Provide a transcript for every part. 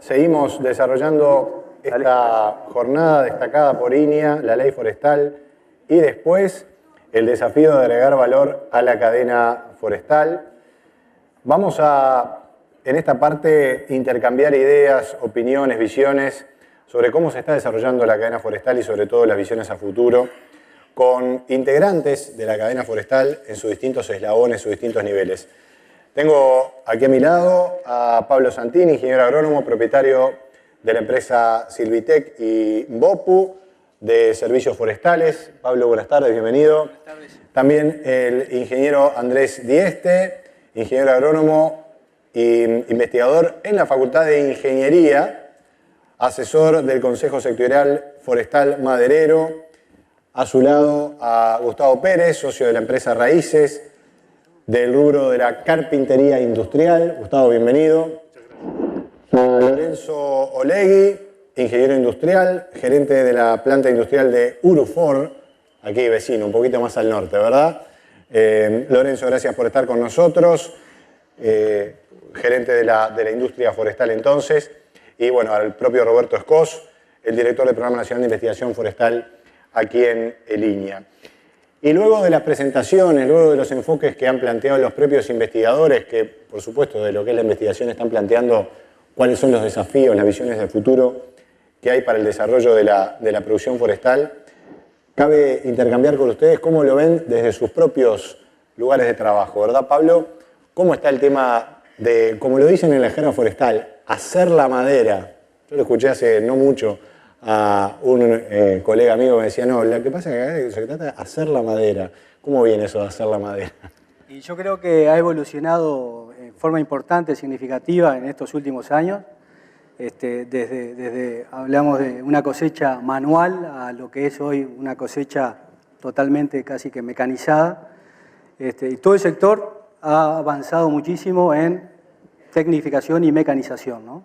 Seguimos desarrollando esta jornada destacada por INEA, la ley forestal, y después el desafío de agregar valor a la cadena forestal. Vamos a, en esta parte, intercambiar ideas, opiniones, visiones sobre cómo se está desarrollando la cadena forestal y sobre todo las visiones a futuro con integrantes de la cadena forestal en sus distintos eslabones, sus distintos niveles. Tengo aquí a mi lado a Pablo Santini, ingeniero agrónomo, propietario de la empresa Silvitec y Bopu de servicios forestales. Pablo, buenas tardes, bienvenido. Buenas tardes. También el ingeniero Andrés Dieste, ingeniero agrónomo e investigador en la Facultad de Ingeniería, asesor del Consejo Sectorial Forestal Maderero. A su lado a Gustavo Pérez, socio de la empresa Raíces, del rubro de la carpintería industrial. Gustavo, bienvenido. A Lorenzo Olegui, ingeniero industrial, gerente de la planta industrial de Urufor, aquí vecino, un poquito más al norte, ¿verdad? Lorenzo, gracias por estar con nosotros, gerente de la industria forestal entonces, y bueno, al propio Roberto Escós, el director del Programa Nacional de Investigación Forestal aquí en INEA. Y luego de las presentaciones, luego de los enfoques que han planteado los propios investigadores, que por supuesto de lo que es la investigación están planteando cuáles son los desafíos, las visiones del futuro que hay para el desarrollo de la producción forestal, cabe intercambiar con ustedes cómo lo ven desde sus propios lugares de trabajo, ¿verdad, Pablo? ¿Cómo está el tema de, como lo dicen en la jerga forestal, hacer la madera? Yo lo escuché hace no mucho a un colega amigo que me decía, no, lo que pasa es que se trata de hacer la madera. ¿Cómo viene eso de hacer la madera? Y yo creo que ha evolucionado en forma importante, significativa en estos últimos años. Desde hablamos de una cosecha manual a lo que es hoy una cosecha totalmente casi que mecanizada. Y todo el sector ha avanzado muchísimo en tecnificación y mecanización, ¿no?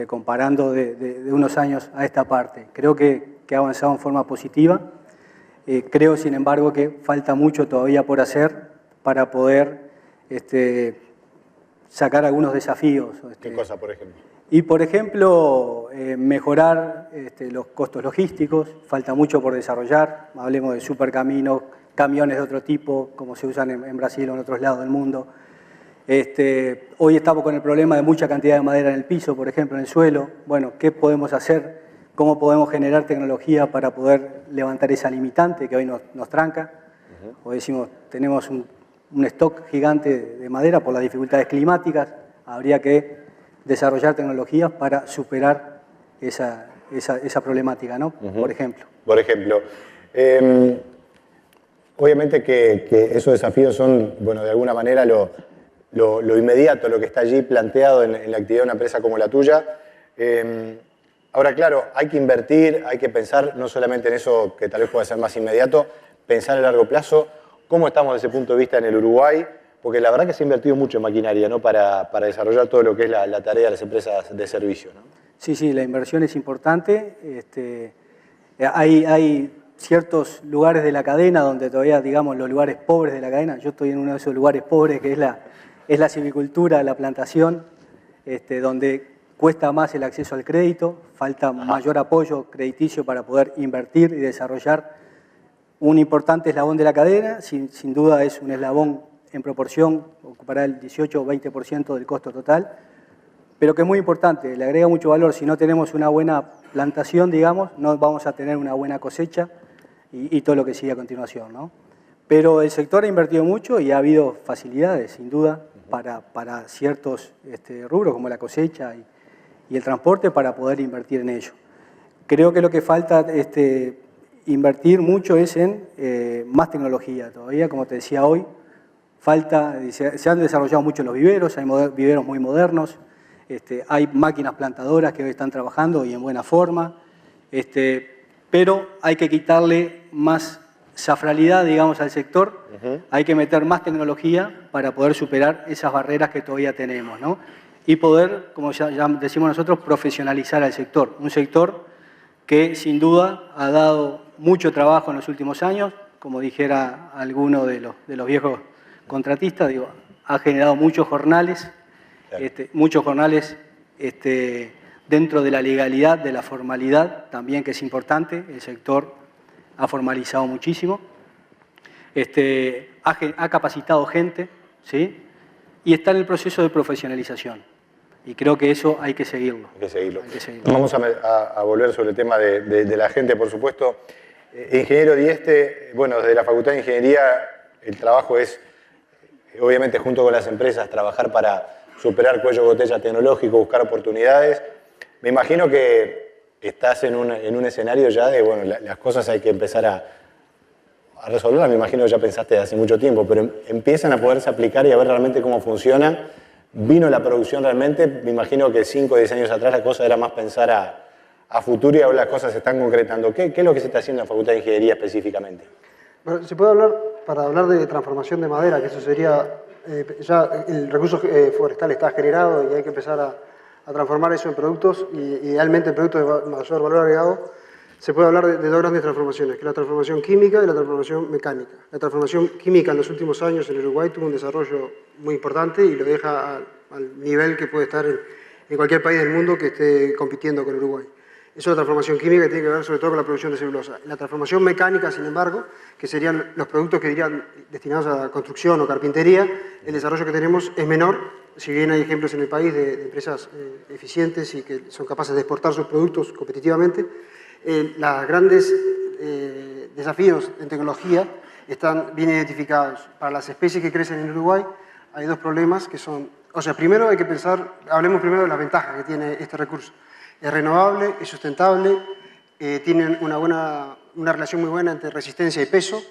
Comparando de unos años a esta parte. Creo que ha avanzado en forma positiva. Creo, sin embargo, que falta mucho todavía por hacer para poder sacar algunos desafíos. ¿Qué cosa, por ejemplo? Y, por ejemplo, mejorar los costos logísticos. Falta mucho por desarrollar. Hablemos de supercaminos, camiones de otro tipo, como se usan en Brasil o en otros lados del mundo. Hoy estamos con el problema de mucha cantidad de madera en el piso, por ejemplo, en el suelo. Bueno, ¿qué podemos hacer? ¿Cómo podemos generar tecnología para poder levantar esa limitante que hoy nos tranca? Hoy decimos, tenemos un stock gigante de madera por las dificultades climáticas. Habría que desarrollar tecnologías para superar esa problemática, ¿no? Por ejemplo. Por ejemplo. Obviamente que esos desafíos son, bueno, de alguna manera lo inmediato, lo que está allí planteado en la actividad de una empresa como la tuya. Ahora, claro, hay que invertir, hay que pensar no solamente en eso que tal vez pueda ser más inmediato, pensar a largo plazo. ¿Cómo estamos desde ese punto de vista en el Uruguay? Porque la verdad que se ha invertido mucho en maquinaria, ¿no? Para desarrollar todo lo que es la tarea de las empresas de servicio, ¿no? Sí, la inversión es importante. Hay ciertos lugares de la cadena donde todavía, digamos, los lugares pobres de la cadena, yo estoy en uno de esos lugares pobres que es la silvicultura, la plantación, donde cuesta más el acceso al crédito, falta mayor apoyo crediticio para poder invertir y desarrollar un importante eslabón de la cadena. Sin duda es un eslabón en proporción, ocupará el 18 o 20% del costo total, pero que es muy importante, le agrega mucho valor. Si no tenemos una buena plantación, digamos, no vamos a tener una buena cosecha y todo lo que sigue a continuación, ¿no? Pero el sector ha invertido mucho y ha habido facilidades, sin duda, para ciertos rubros como la cosecha y el transporte para poder invertir en ello. Creo que lo que falta invertir mucho es en más tecnología todavía, como te decía hoy. Se han desarrollado mucho los viveros, hay viveros muy modernos, hay máquinas plantadoras que hoy están trabajando y en buena forma, pero hay que quitarle más zafralidad, digamos, al sector. Hay que meter más tecnología para poder superar esas barreras que todavía tenemos, ¿no? Y poder, como ya decimos nosotros, profesionalizar al sector. Un sector que sin duda ha dado mucho trabajo en los últimos años, como dijera alguno de los viejos contratistas, digo, ha generado muchos jornales dentro de la legalidad, de la formalidad, también que es importante, el sector ha formalizado muchísimo, ha capacitado gente, ¿sí? Y está en el proceso de profesionalización. Y creo que eso hay que seguirlo. Hay que seguirlo. Vamos a volver sobre el tema de la gente, por supuesto. Ingeniero Dieste, bueno, desde la Facultad de Ingeniería el trabajo es, obviamente, junto con las empresas, trabajar para superar cuello de botella tecnológico, buscar oportunidades. Me imagino que estás en un escenario ya de, bueno, las cosas hay que empezar a resolverlas. Me imagino que ya pensaste hace mucho tiempo, pero empiezan a poderse aplicar y a ver realmente cómo funciona. Vino la producción realmente, me imagino que 5 o 10 años atrás la cosa era más pensar a futuro y ahora las cosas se están concretando. ¿Qué es lo que se está haciendo en la Facultad de Ingeniería específicamente? Bueno, se puede hablar, para hablar de transformación de madera, que eso sería, ya el recurso forestal está generado y hay que empezar a transformar eso en productos, y idealmente en productos de mayor valor agregado. Se puede hablar de dos grandes transformaciones, que es la transformación química y la transformación mecánica. La transformación química en los últimos años en Uruguay tuvo un desarrollo muy importante y lo deja al nivel que puede estar en cualquier país del mundo que esté compitiendo con Uruguay. Eso es la transformación química, que tiene que ver sobre todo con la producción de celulosa. La transformación mecánica, sin embargo, que serían los productos que irían destinados a construcción o carpintería, el desarrollo que tenemos es menor, si bien hay ejemplos en el país de empresas eficientes y que son capaces de exportar sus productos competitivamente. Los grandes desafíos en tecnología están bien identificados. Para las especies que crecen en Uruguay hay dos problemas que son... O sea, primero hay que pensar, hablemos primero de las ventajas que tiene este recurso. Es renovable, es sustentable, tienen una relación muy buena entre resistencia y peso.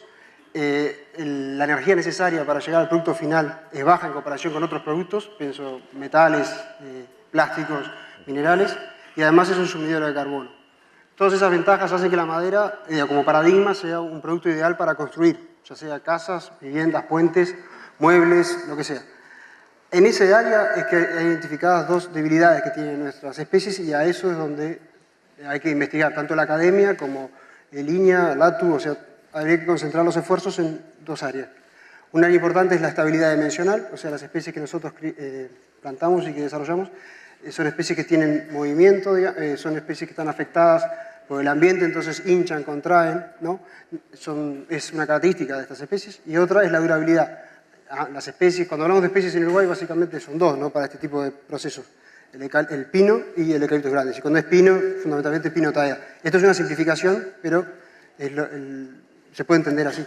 La energía necesaria para llegar al producto final es baja en comparación con otros productos, pienso metales, plásticos, minerales, y además es un sumidero de carbono. Todas esas ventajas hacen que la madera, como paradigma, sea un producto ideal para construir, ya sea casas, viviendas, puentes, muebles, lo que sea. En ese área es que hay identificadas dos debilidades que tienen nuestras especies y a eso es donde hay que investigar, tanto la academia como el INIA, LATU, o sea, habría que concentrar los esfuerzos en dos áreas. Un área importante es la estabilidad dimensional, o sea, las especies que nosotros plantamos y que desarrollamos son especies que tienen movimiento, son especies que están afectadas por el ambiente, entonces hinchan, contraen, ¿no? Es una característica de estas especies. Y otra es la durabilidad. Las especies, cuando hablamos de especies en Uruguay, básicamente son dos, ¿no?, para este tipo de procesos. El pino y el eucaliptus grande. Y cuando es pino, fundamentalmente pino taeda. Esto es una simplificación, pero se puede entender así.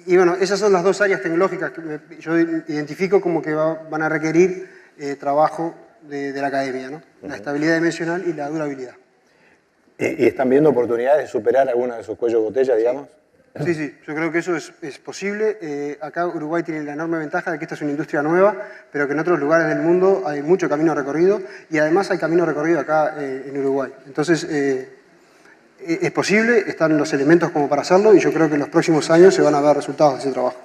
Y bueno, esas son las dos áreas tecnológicas que yo identifico como que van a requerir trabajo de la academia, ¿no? La estabilidad dimensional y la durabilidad. ¿Y están viendo oportunidades de superar alguno de esos cuellos de botella, digamos? Sí, sí, yo creo que eso es posible. Acá Uruguay tiene la enorme ventaja de que esta es una industria nueva, pero que en otros lugares del mundo hay mucho camino recorrido y además hay camino recorrido acá en Uruguay. Entonces, es posible, están los elementos como para hacerlo y yo creo que en los próximos años se van a ver resultados de ese trabajo.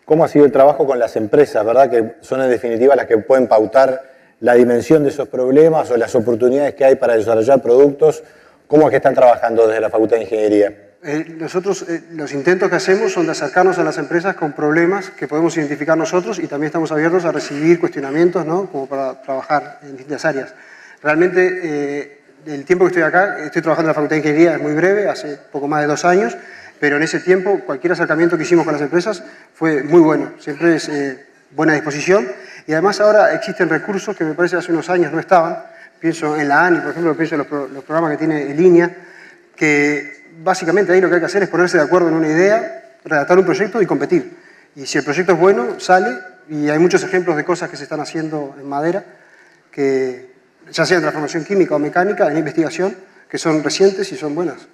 ¿Cómo ha sido el trabajo con las empresas, verdad? Que son en definitiva las que pueden pautar la dimensión de esos problemas o las oportunidades que hay para desarrollar productos. ¿Cómo es que están trabajando desde la Facultad de Ingeniería? Nosotros, los intentos que hacemos son de acercarnos a las empresas con problemas que podemos identificar nosotros y también estamos abiertos a recibir cuestionamientos, ¿no?, como para trabajar en distintas áreas. Realmente, el tiempo que estoy acá, estoy trabajando en la Facultad de Ingeniería, es muy breve, hace poco más de 2 años, pero en ese tiempo cualquier acercamiento que hicimos con las empresas fue muy bueno, siempre es buena disposición y además ahora existen recursos que me parece hace unos años no estaban. Pienso en la ANI, por ejemplo, pienso en los programas que tiene el INIA, que básicamente ahí lo que hay que hacer es ponerse de acuerdo en una idea, redactar un proyecto y competir. Y si el proyecto es bueno, sale, y hay muchos ejemplos de cosas que se están haciendo en madera, que ya sea en transformación química o mecánica, en investigación, que son recientes y son buenas.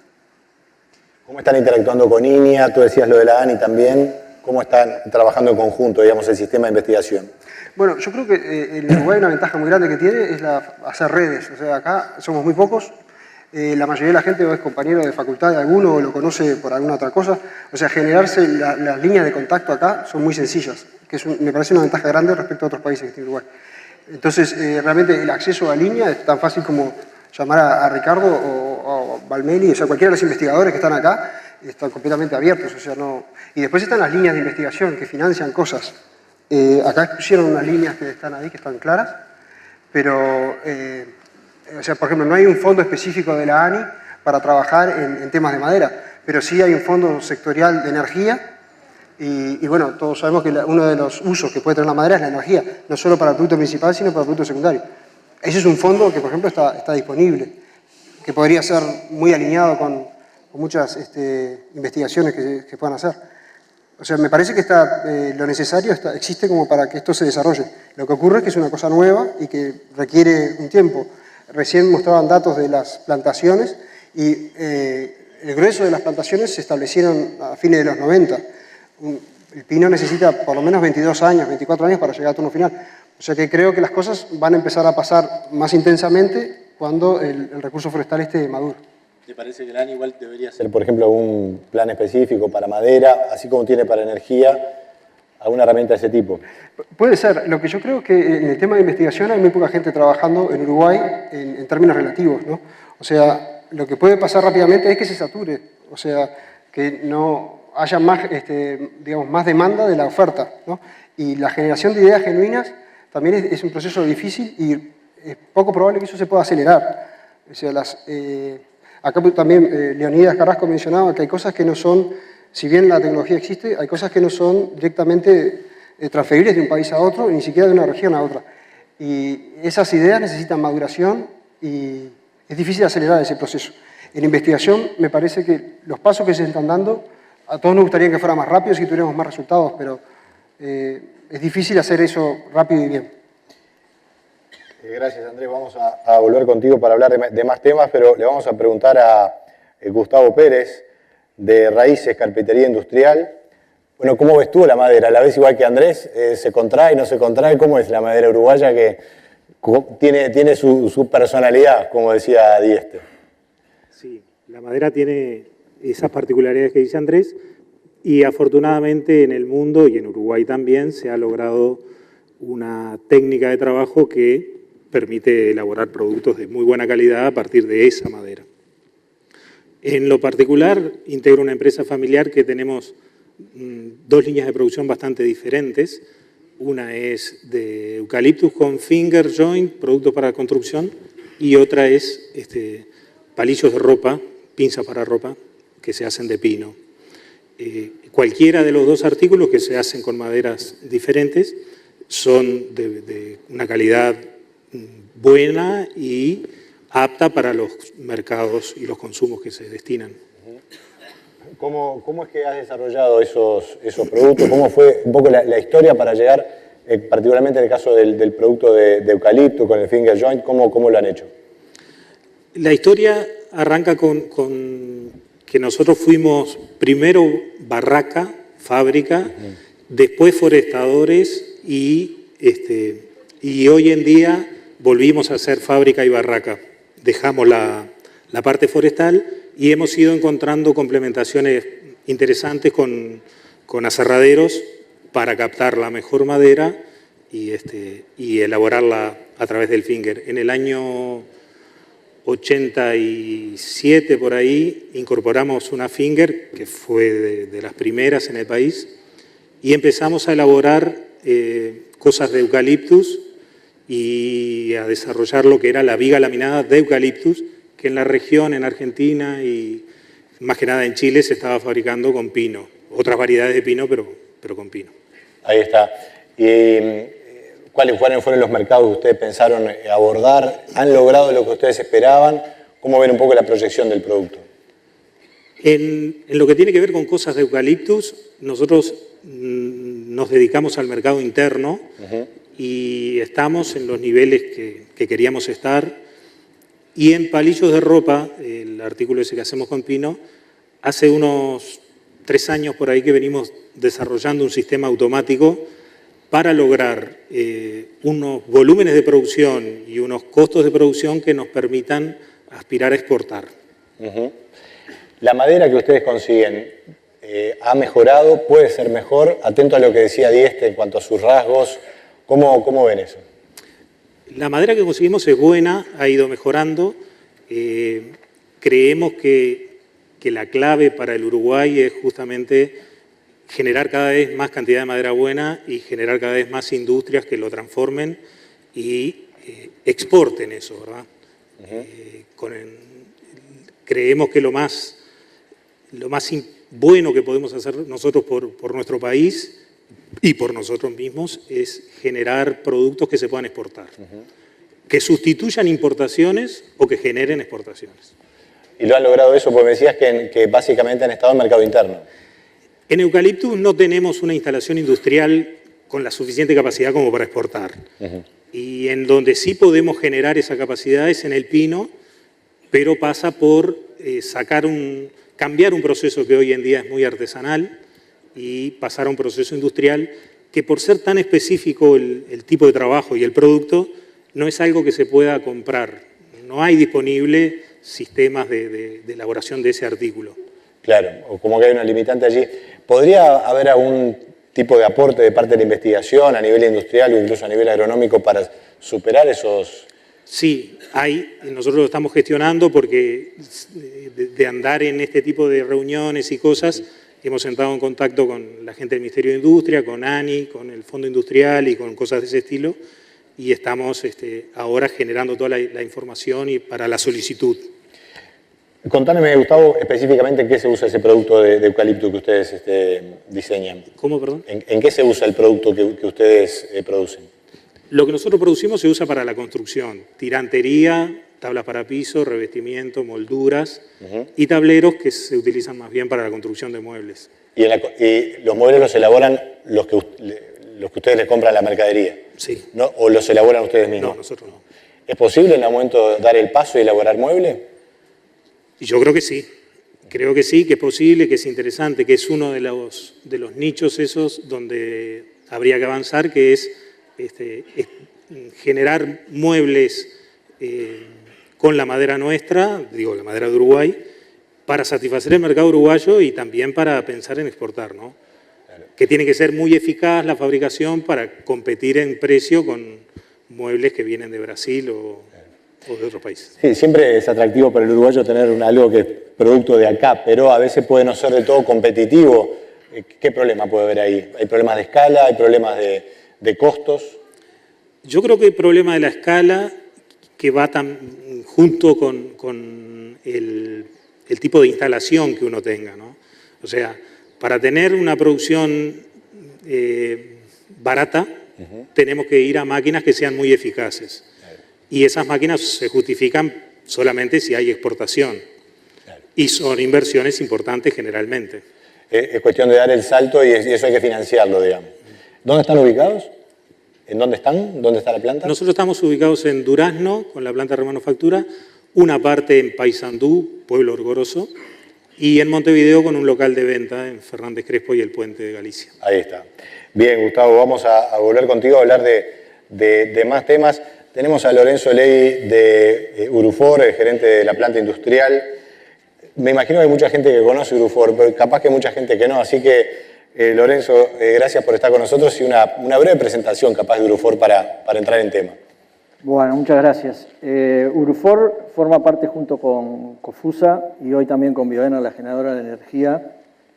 ¿Cómo están interactuando con INIA? Tú decías lo de la ANI también. ¿Cómo están trabajando en conjunto, digamos, el sistema de investigación? Bueno, yo creo que en Uruguay una ventaja muy grande que tiene es hacer redes. O sea, acá somos muy pocos. La mayoría de la gente o es compañero de facultad de alguno o lo conoce por alguna otra cosa. O sea, generarse las líneas de contacto acá son muy sencillas, que me parece una ventaja grande respecto a otros países que tiene Uruguay. Entonces, realmente el acceso a línea es tan fácil como llamar a Ricardo o Valmeli, o sea, cualquiera de los investigadores que están acá están completamente abiertos. O sea, no... Y después están las líneas de investigación que financian cosas. Acá pusieron unas líneas que están ahí, que están claras, pero o sea, por ejemplo, no hay un fondo específico de la ANI para trabajar en temas de madera, pero sí hay un fondo sectorial de energía y bueno, todos sabemos que uno de los usos que puede tener la madera es la energía, no solo para el producto principal, sino para el producto secundario. Ese es un fondo que, por ejemplo, está disponible, que podría ser muy alineado con muchas investigaciones que puedan hacer. O sea, me parece que lo necesario existe como para que esto se desarrolle. Lo que ocurre es que es una cosa nueva y que requiere un tiempo. Recién mostraban datos de las plantaciones y el grueso de las plantaciones se establecieron a fines de los 90. El pino necesita por lo menos 22 años, 24 años para llegar al turno final. O sea que creo que las cosas van a empezar a pasar más intensamente cuando el recurso forestal esté maduro. ¿Te parece que el ANI igual debería ser, Por ejemplo, un plan específico para madera, así como tiene para energía, alguna herramienta de ese tipo? Puede ser. Lo que yo creo es que en el tema de investigación hay muy poca gente trabajando en Uruguay en términos relativos, ¿no? O sea, lo que puede pasar rápidamente es que se sature, o sea, que no haya más, digamos, más demanda de la oferta, ¿no? Y la generación de ideas genuinas también es un proceso difícil y es poco probable que eso se pueda acelerar. O sea, acá también Leonidas Carrasco mencionaba que hay cosas que no son, si bien la tecnología existe, hay cosas que no son directamente transferibles de un país a otro, ni siquiera de una región a otra. Y esas ideas necesitan maduración y es difícil acelerar ese proceso. En investigación me parece que los pasos que se están dando, a todos nos gustaría que fuera más rápido si tuviéramos más resultados, pero es difícil hacer eso rápido y bien. Gracias, Andrés. Vamos a volver contigo para hablar de más temas, pero le vamos a preguntar a Gustavo Pérez, de Raíces Carpintería Industrial. Bueno, ¿cómo ves tú la madera? ¿La ves igual que Andrés? ¿Se contrae, no se contrae? ¿Cómo es la madera uruguaya que tiene su personalidad, como decía Dieste? Sí, la madera tiene esas particularidades que dice Andrés y afortunadamente en el mundo y en Uruguay también se ha logrado una técnica de trabajo que permite elaborar productos de muy buena calidad a partir de esa madera. En lo particular, integro una empresa familiar que tenemos dos líneas de producción bastante diferentes. Una es de eucaliptus con finger joint, productos para construcción, y otra es palillos de ropa, pinzas para ropa, que se hacen de pino. Cualquiera de los dos artículos que se hacen con maderas diferentes son de una calidad buena y apta para los mercados y los consumos que se destinan. ¿Cómo es que has desarrollado esos productos? ¿Cómo fue un poco la historia para llegar, particularmente en el caso del producto de eucalipto con el finger joint, cómo lo han hecho? La historia arranca con que nosotros fuimos primero barraca, fábrica, después forestadores y hoy en día volvimos a ser fábrica y barraca. Dejamos la parte forestal y hemos ido encontrando complementaciones interesantes con aserraderos para captar la mejor madera y elaborarla a través del finger. En el año 87 por ahí incorporamos una finger que fue de las primeras en el país y empezamos a elaborar cosas de eucaliptus y a desarrollar lo que era la viga laminada de eucaliptus, que en la región, en Argentina y más que nada en Chile, se estaba fabricando con pino. Otras variedades de pino, pero con pino. Ahí está. ¿Y cuáles fueron los mercados que ustedes pensaron abordar? ¿Han logrado lo que ustedes esperaban? ¿Cómo ven un poco la proyección del producto? En lo que tiene que ver con cosas de eucaliptus, nosotros nos dedicamos al mercado interno y estamos en los niveles que queríamos estar. Y en palillos de ropa, el artículo ese que hacemos con pino, hace unos 3 años por ahí que venimos desarrollando un sistema automático para lograr unos volúmenes de producción y unos costos de producción que nos permitan aspirar a exportar. La madera que ustedes consiguen ha mejorado, puede ser mejor, atento a lo que decía Dieste en cuanto a sus rasgos. ¿Cómo ven eso? La madera que conseguimos es buena, ha ido mejorando. Creemos que la clave para el Uruguay es justamente generar cada vez más cantidad de madera buena y generar cada vez más industrias que lo transformen y exporten eso, ¿verdad? Creemos que lo más bueno que podemos hacer nosotros por nuestro país y por nosotros mismos es generar productos que se puedan exportar, que sustituyan importaciones o que generen exportaciones. ¿Y lo han logrado eso? Porque me decías que básicamente han estado en mercado interno. En Eucaliptus no tenemos una instalación industrial con la suficiente capacidad como para exportar. Y en donde sí podemos generar esa capacidad es en el pino, pero pasa por cambiar un proceso que hoy en día es muy artesanal y pasar a un proceso industrial que, por ser tan específico el tipo de trabajo y el producto, no es algo que se pueda comprar. No hay disponible sistemas de elaboración de ese artículo. Claro, o como que hay una limitante allí. ¿Podría haber algún tipo de aporte de parte de la investigación a nivel industrial o incluso a nivel agronómico para superar esos...? Sí, nosotros lo estamos gestionando porque de andar en este tipo de reuniones y cosas, hemos entrado en contacto con la gente del Ministerio de Industria, con ANI, con el Fondo Industrial y con cosas de ese estilo, y estamos ahora generando toda la información para la solicitud. Contame, Gustavo, específicamente en qué se usa ese producto de eucalipto que ustedes diseñan. ¿Cómo, perdón? ¿En qué se usa el producto que ustedes producen? Lo que nosotros producimos se usa para la construcción, tirantería, tablas para piso, revestimiento, molduras y tableros que se utilizan más bien para la construcción de muebles. ¿Y los muebles los elaboran los que ustedes les compran a la mercadería? Sí. ¿No? ¿O los elaboran ustedes mismos? No, nosotros no. ¿Es posible en algún momento dar el paso y elaborar muebles? Y yo creo que sí. Creo que sí, que es posible, que es interesante, que es uno de los nichos esos donde habría que avanzar, que es generar muebles con la madera nuestra, digo, la madera de Uruguay, para satisfacer el mercado uruguayo y también para pensar en exportar, ¿no? Claro. Que tiene que ser muy eficaz la fabricación para competir en precio con muebles que vienen de Brasil o de otros países. Sí, siempre es atractivo para el uruguayo tener algo que es producto de acá, pero a veces puede no ser del todo competitivo. ¿Qué problema puede haber ahí? ¿Hay problemas de escala? ¿Hay problemas de costos? Yo creo que el problema de la escala que va junto con el tipo de instalación que uno tenga, ¿no? O sea, para tener una producción barata, tenemos que ir a máquinas que sean muy eficaces. Y esas máquinas se justifican solamente si hay exportación. Y son inversiones importantes generalmente. Es cuestión de dar el salto y eso hay que financiarlo, digamos. ¿Dónde están ubicados? ¿En dónde están? ¿Dónde está la planta? Nosotros estamos ubicados en Durazno, con la planta de remanufactura, una parte en Paysandú, Pueblo Orgoroso, y en Montevideo con un local de venta en Fernández Crespo y el Puente de Galicia. Ahí está. Bien, Gustavo, vamos a volver contigo a hablar de más temas. Tenemos a Lorenzo Ley de Urufor, el gerente de la planta industrial. Me imagino que hay mucha gente que conoce Urufor, pero capaz que hay mucha gente que no. Así que, Lorenzo, gracias por estar con nosotros y una breve presentación capaz de Urufor para entrar en tema. Bueno, muchas gracias. Urufor forma parte junto con Cofusa y hoy también con Bioena, la generadora de energía,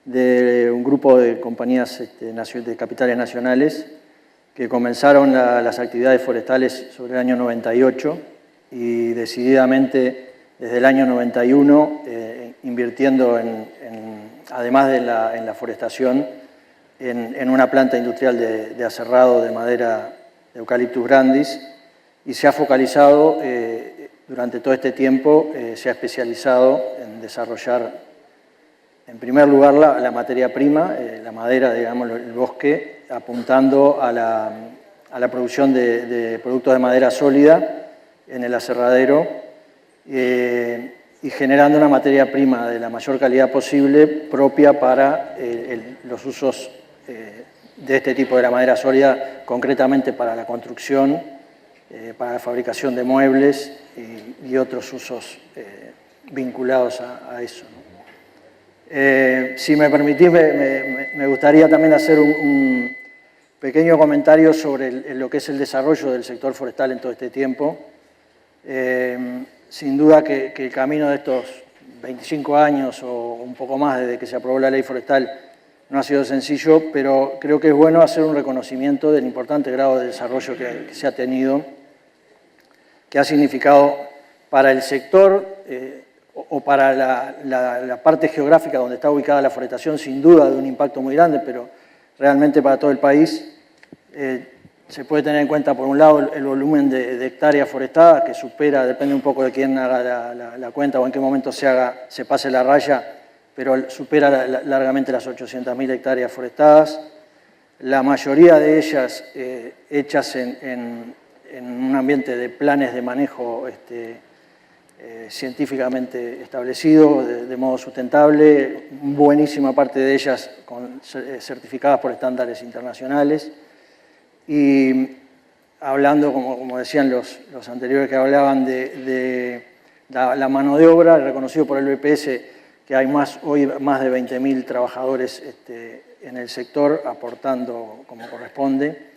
de un grupo de compañías de capitales nacionales que comenzaron las actividades forestales sobre el año 98 y decididamente desde el año 91 invirtiendo además en la forestación en una planta industrial de aserrado de madera de Eucaliptus grandis y se ha focalizado durante todo este tiempo, se ha especializado en desarrollar en primer lugar la materia prima, la madera, digamos, el bosque, apuntando a la producción de productos de madera sólida en el aserradero y generando una materia prima de la mayor calidad posible propia para los usos de este tipo de la madera sólida, concretamente para la construcción, para la fabricación de muebles y otros usos vinculados a eso, ¿no? Si me permitís, me gustaría también hacer un pequeño comentario sobre lo que es el desarrollo del sector forestal en todo este tiempo. Sin duda que el camino de estos 25 años o un poco más desde que se aprobó la ley forestal no ha sido sencillo, pero creo que es bueno hacer un reconocimiento del importante grado de desarrollo que se ha tenido, que ha significado para el sector o para la parte geográfica donde está ubicada la forestación, sin duda de un impacto muy grande, pero realmente para todo el país se puede tener en cuenta, por un lado, el volumen de hectáreas forestadas, que supera, depende un poco de quién haga la cuenta o en qué momento se pase la raya, pero supera largamente las 800.000 hectáreas forestadas. La mayoría de ellas hechas en un ambiente de planes de manejo científicamente establecido, de modo sustentable, buenísima parte de ellas certificadas por estándares internacionales. Y hablando, como decían los anteriores que hablaban de la mano de obra, reconocido por el BPS que hay hoy más de 20.000 trabajadores en el sector aportando como corresponde.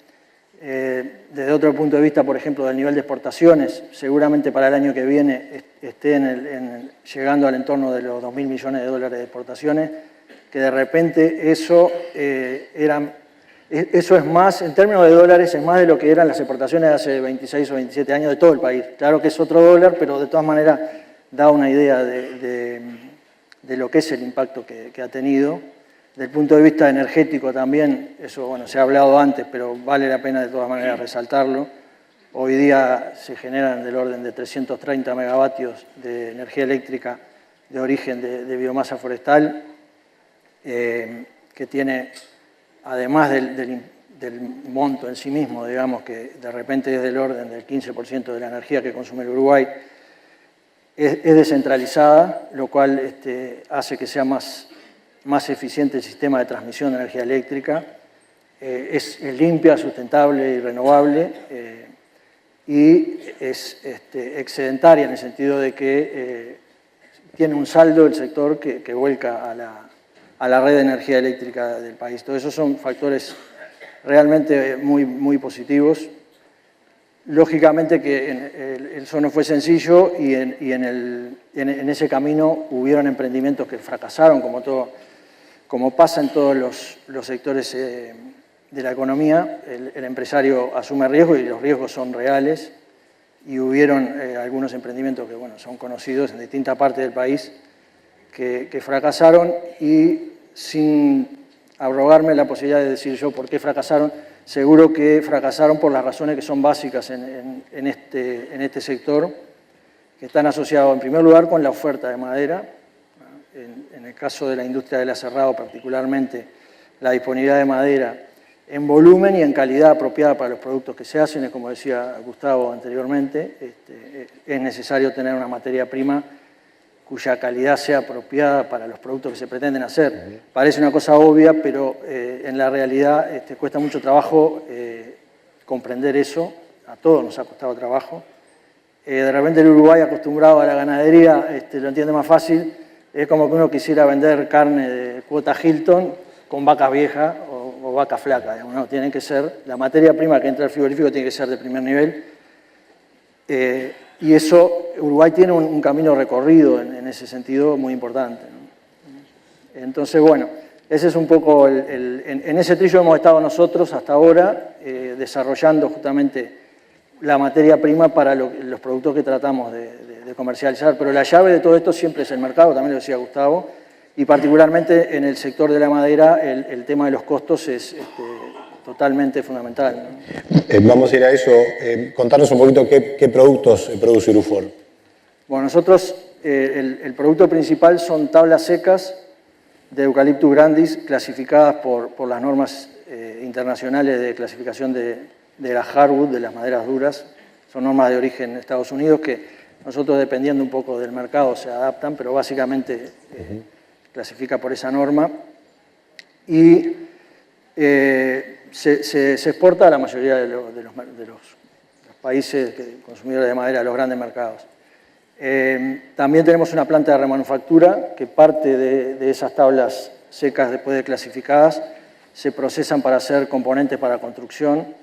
Desde otro punto de vista, por ejemplo, del nivel de exportaciones, seguramente para el año que viene esté llegando al entorno de los 2.000 millones de dólares de exportaciones, que de repente eso es más, en términos de dólares, es más de lo que eran las exportaciones de hace 26 o 27 años de todo el país. Claro que es otro dólar, pero de todas maneras da una idea de lo que es el impacto que ha tenido. Desde el punto de vista energético también, eso bueno, se ha hablado antes, pero vale la pena de todas maneras resaltarlo. Hoy día se generan del orden de 330 megavatios de energía eléctrica de origen de biomasa forestal, que tiene, además del monto en sí mismo, digamos, que de repente es del orden del 15% de la energía que consume el Uruguay, es descentralizada, lo cual hace que sea más eficiente el sistema de transmisión de energía eléctrica, es limpia, sustentable y renovable, y es excedentaria en el sentido de que tiene un saldo del sector que vuelca a la red de energía eléctrica del país. Todos esos son factores realmente muy, muy positivos. Lógicamente que eso no fue sencillo y en ese camino hubieron emprendimientos que fracasaron, como pasa en todos los sectores de la economía. El empresario asume riesgos y los riesgos son reales, y hubieron algunos emprendimientos que bueno, son conocidos en distintas partes del país que fracasaron, y sin abrogarme la posibilidad de decir yo por qué fracasaron, seguro que fracasaron por las razones que son básicas en este sector, que están asociados en primer lugar con la oferta de madera. En el caso de la industria del aserrado particularmente, la disponibilidad de madera en volumen y en calidad apropiada para los productos que se hacen, es como decía Gustavo anteriormente, es necesario tener una materia prima cuya calidad sea apropiada para los productos que se pretenden hacer. Parece una cosa obvia, pero en la realidad cuesta mucho trabajo comprender eso, a todos nos ha costado trabajo. De repente el Uruguay, acostumbrado a la ganadería, lo entiende más fácil. Es como que uno quisiera vender carne de cuota Hilton con vaca vieja o vaca flaca. Digamos, ¿no? Tiene que ser, la materia prima que entra al frigorífico tiene que ser de primer nivel. Y eso, Uruguay tiene un camino recorrido en ese sentido muy importante, ¿no? Entonces, bueno, ese es un poco, en ese trillo hemos estado nosotros hasta ahora, desarrollando justamente la materia prima para los productos que tratamos de comercializar, pero la llave de todo esto siempre es el mercado, también lo decía Gustavo, y particularmente en el sector de la madera el tema de los costos es totalmente fundamental, ¿no? Vamos a ir a eso. Contarnos un poquito qué productos produce Urufor. Bueno, nosotros el producto principal son tablas secas de Eucalyptus grandis clasificadas por las normas internacionales de clasificación de la hardwood, de las maderas duras. Son normas de origen de Estados Unidos que nosotros, dependiendo un poco del mercado, se adaptan, pero básicamente clasifica por esa norma. Y se exporta a la mayoría de los países consumidores de madera, a los grandes mercados. También tenemos una planta de remanufactura que parte de esas tablas secas, después de clasificadas, se procesan para hacer componentes para construcción,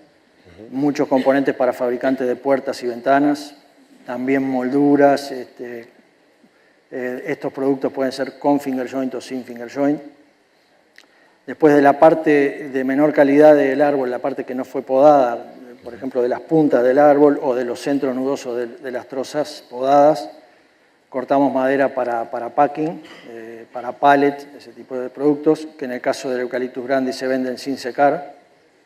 muchos componentes para fabricantes de puertas y ventanas, también molduras. Estos productos pueden ser con finger joint o sin finger joint. Después de la parte de menor calidad del árbol, la parte que no fue podada, por ejemplo, de las puntas del árbol o de los centros nudosos de las trozas podadas. Cortamos madera para packing, para pallet, ese tipo de productos, que en el caso del Eucalyptus grande se venden sin secar,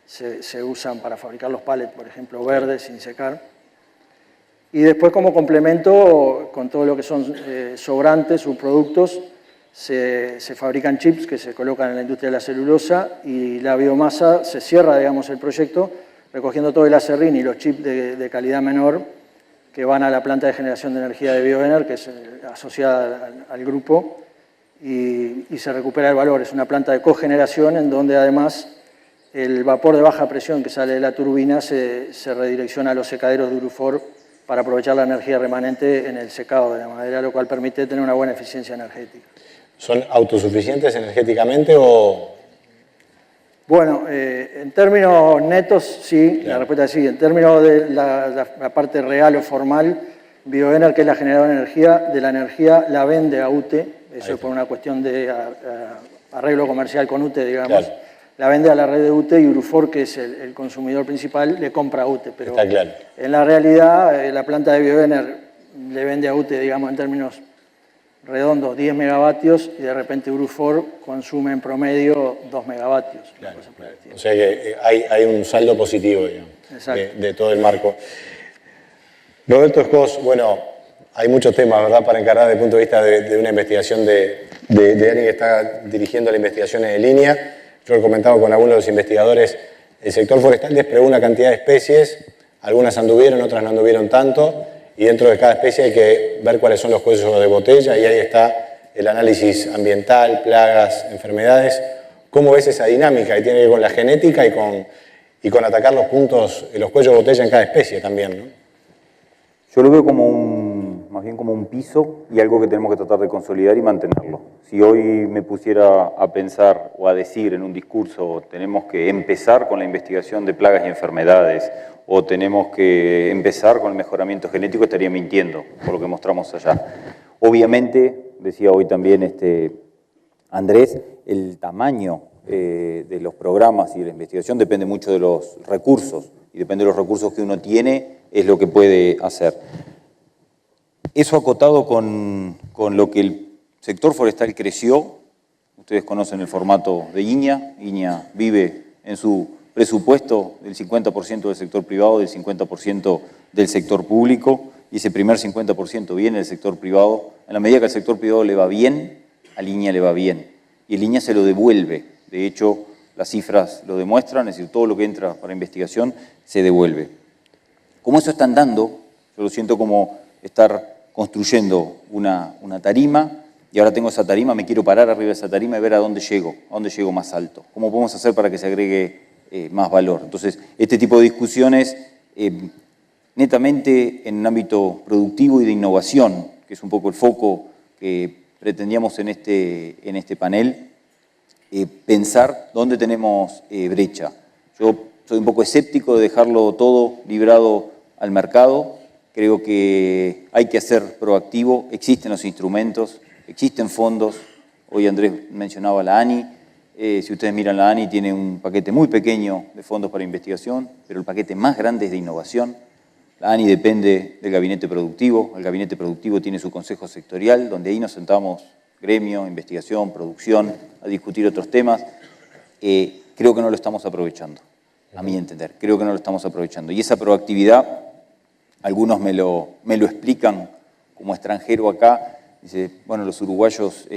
se usan para fabricar los pallets, por ejemplo, verdes sin secar. Y después, como complemento, con todo lo que son sobrantes, subproductos, se fabrican chips que se colocan en la industria de la celulosa y la biomasa se cierra, digamos, el proyecto, recogiendo todo el acerrín y los chips de calidad menor que van a la planta de generación de energía de Bioener, que es asociada al grupo, y se recupera el valor. Es una planta de cogeneración en donde además el vapor de baja presión que sale de la turbina se redirecciona a los secaderos de Urufor para aprovechar la energía remanente en el secado de la madera, lo cual permite tener una buena eficiencia energética. ¿Son autosuficientes energéticamente o...? Bueno, en términos netos, sí, claro. La respuesta es sí. En términos de la parte real o formal, Bioener, que es la generadora de la energía, la vende a UTE, eso es por una cuestión de arreglo comercial con UTE, digamos. Claro. La vende a la red de UTE y Urufor, que es el consumidor principal, le compra a UTE. Pero está claro. En la realidad, la planta de Bioener le vende a UTE, digamos, en términos redondos, 10 megavatios y de repente Urufor consume en promedio 2 megavatios. Claro, claro. O sea que hay un saldo positivo, digamos, de todo el marco. Roberto Escos, bueno, hay muchos temas, ¿verdad?, para encarar desde el punto de vista de una investigación de alguien que está dirigiendo la investigación en línea. Yo he comentado con algunos de los investigadores, el sector forestal desplegó una cantidad de especies, algunas anduvieron, otras no anduvieron tanto, y dentro de cada especie hay que ver cuáles son los cuellos de botella, y ahí está el análisis ambiental, plagas, enfermedades. ¿Cómo ves esa dinámica? Que tiene que ver con la genética y con atacar los puntos, los cuellos de botella en cada especie también, ¿no? Yo lo veo más bien como un piso y algo que tenemos que tratar de consolidar y mantenerlo. Si hoy me pusiera a pensar o a decir en un discurso tenemos que empezar con la investigación de plagas y enfermedades o tenemos que empezar con el mejoramiento genético, estaría mintiendo por lo que mostramos allá. Obviamente, decía hoy también Andrés, el tamaño de los programas y de la investigación depende mucho de los recursos, y depende de los recursos que uno tiene, es lo que puede hacer. Eso acotado con lo que el sector forestal creció, ustedes conocen el formato de INIA vive en su presupuesto del 50% del sector privado, del 50% del sector público, y ese primer 50% viene del sector privado. En la medida que al sector privado le va bien, a INIA le va bien, y el INIA se lo devuelve. De hecho, las cifras lo demuestran, es decir, todo lo que entra para investigación se devuelve. Como eso está andando, yo lo siento como estar construyendo una tarima, y ahora tengo esa tarima, me quiero parar arriba de esa tarima y ver a dónde llego más alto. ¿Cómo podemos hacer para que se agregue más valor? Entonces, este tipo de discusiones, netamente en un ámbito productivo y de innovación, que es un poco el foco que pretendíamos en este panel, pensar dónde tenemos brecha. Yo soy un poco escéptico de dejarlo todo librado al mercado. Creo que hay que ser proactivo, existen los instrumentos, existen fondos. Hoy Andrés mencionaba la ANI. Si ustedes miran la ANI, tiene un paquete muy pequeño de fondos para investigación, pero el paquete más grande es de innovación. La ANI depende del gabinete productivo, el gabinete productivo tiene su consejo sectorial, donde ahí nos sentamos gremio, investigación, producción, a discutir otros temas. Creo que no lo estamos aprovechando, a mi entender, creo que no lo estamos aprovechando. Y esa proactividad, algunos me lo explican como extranjero acá, dice, bueno, los uruguayos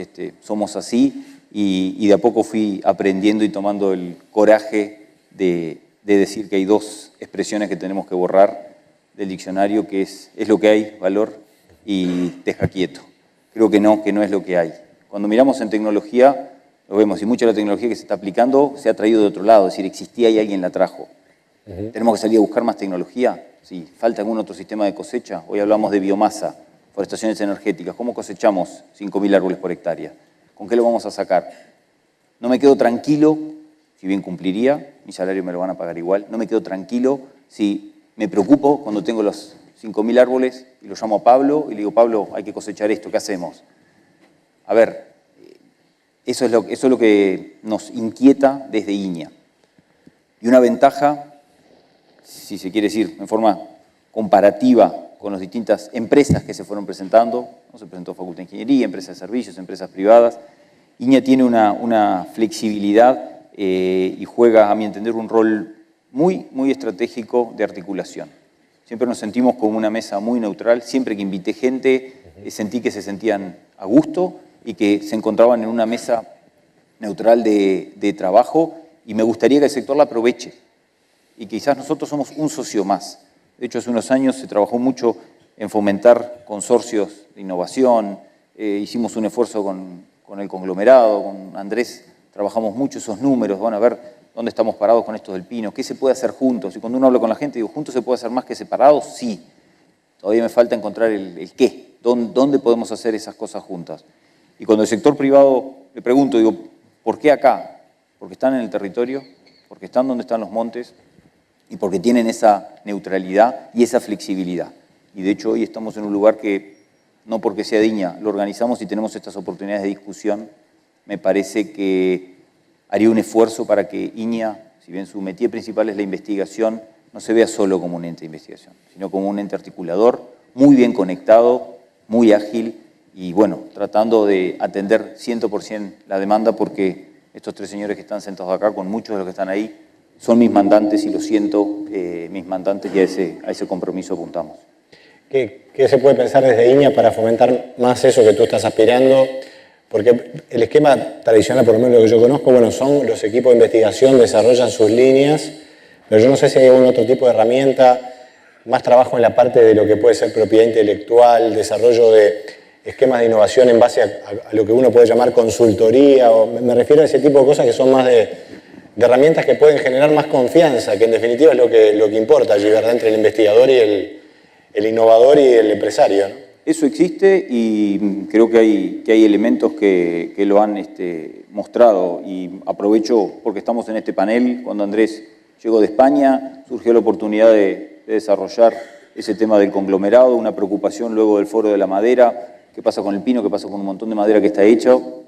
somos así, y de a poco fui aprendiendo y tomando el coraje de decir que hay dos expresiones que tenemos que borrar del diccionario, que es lo que hay, valor, y deja quieto. Creo que no es lo que hay. Cuando miramos en tecnología, lo vemos, y mucha de la tecnología que se está aplicando se ha traído de otro lado, es decir, existía y alguien la trajo. Tenemos que salir a buscar más tecnología. Sí, falta algún otro sistema de cosecha. Hoy hablamos de biomasa, forestaciones energéticas. ¿Cómo cosechamos 5.000 árboles por hectárea? ¿Con qué lo vamos a sacar? No me quedo tranquilo, si bien cumpliría, mi salario me lo van a pagar igual, no me quedo tranquilo si me preocupo cuando tengo los 5.000 árboles y lo llamo a Pablo y le digo, Pablo, hay que cosechar esto, ¿qué hacemos? A ver, eso es lo que nos inquieta desde INIA. Y una ventaja si se quiere decir, en forma comparativa con las distintas empresas que se fueron presentando. ¿No? Se presentó Facultad de Ingeniería, empresas de servicios, empresas privadas. INEA tiene una flexibilidad y juega, a mi entender, un rol muy, muy estratégico de articulación. Siempre nos sentimos como una mesa muy neutral. Siempre que invité gente, sentí que se sentían a gusto y que se encontraban en una mesa neutral de trabajo, y me gustaría que el sector la aproveche. Y quizás nosotros somos un socio más. De hecho, hace unos años se trabajó mucho en fomentar consorcios de innovación, hicimos un esfuerzo con el conglomerado, con Andrés trabajamos mucho esos números, van a ver dónde estamos parados con esto del pino, qué se puede hacer juntos. Y cuando uno habla con la gente, digo, ¿juntos se puede hacer más que separados? Sí. Todavía me falta encontrar el qué, dónde podemos hacer esas cosas juntas. Y cuando el sector privado, le pregunto, digo, ¿por qué acá? Porque están en el territorio, porque están donde están los montes y porque tienen esa neutralidad y esa flexibilidad. Y de hecho hoy estamos en un lugar que, no porque sea de INEA, lo organizamos y tenemos estas oportunidades de discusión. Me parece que haría un esfuerzo para que INEA, si bien su métier principal es la investigación, no se vea solo como un ente de investigación, sino como un ente articulador, muy bien conectado, muy ágil y, bueno, tratando de atender 100% la demanda, porque estos tres señores que están sentados acá, con muchos de los que están ahí, son mis mandantes y lo siento, mis mandantes, y a ese compromiso apuntamos. ¿Qué se puede pensar desde INEA para fomentar más eso que tú estás aspirando? Porque el esquema tradicional, por lo menos lo que yo conozco, bueno, son los equipos de investigación, desarrollan sus líneas, pero yo no sé si hay algún otro tipo de herramienta, más trabajo en la parte de lo que puede ser propiedad intelectual, desarrollo de esquemas de innovación en base a lo que uno puede llamar consultoría, o me refiero a ese tipo de cosas que son más de herramientas que pueden generar más confianza, que en definitiva es lo que importa allí, ¿verdad?, entre el investigador y el innovador y el empresario, ¿no? Eso existe y creo que hay elementos que lo han mostrado, y aprovecho porque estamos en este panel. Cuando Andrés llegó de España, surgió la oportunidad de desarrollar ese tema del conglomerado, una preocupación luego del Foro de la Madera, qué pasa con el pino, qué pasa con un montón de madera que está hecho.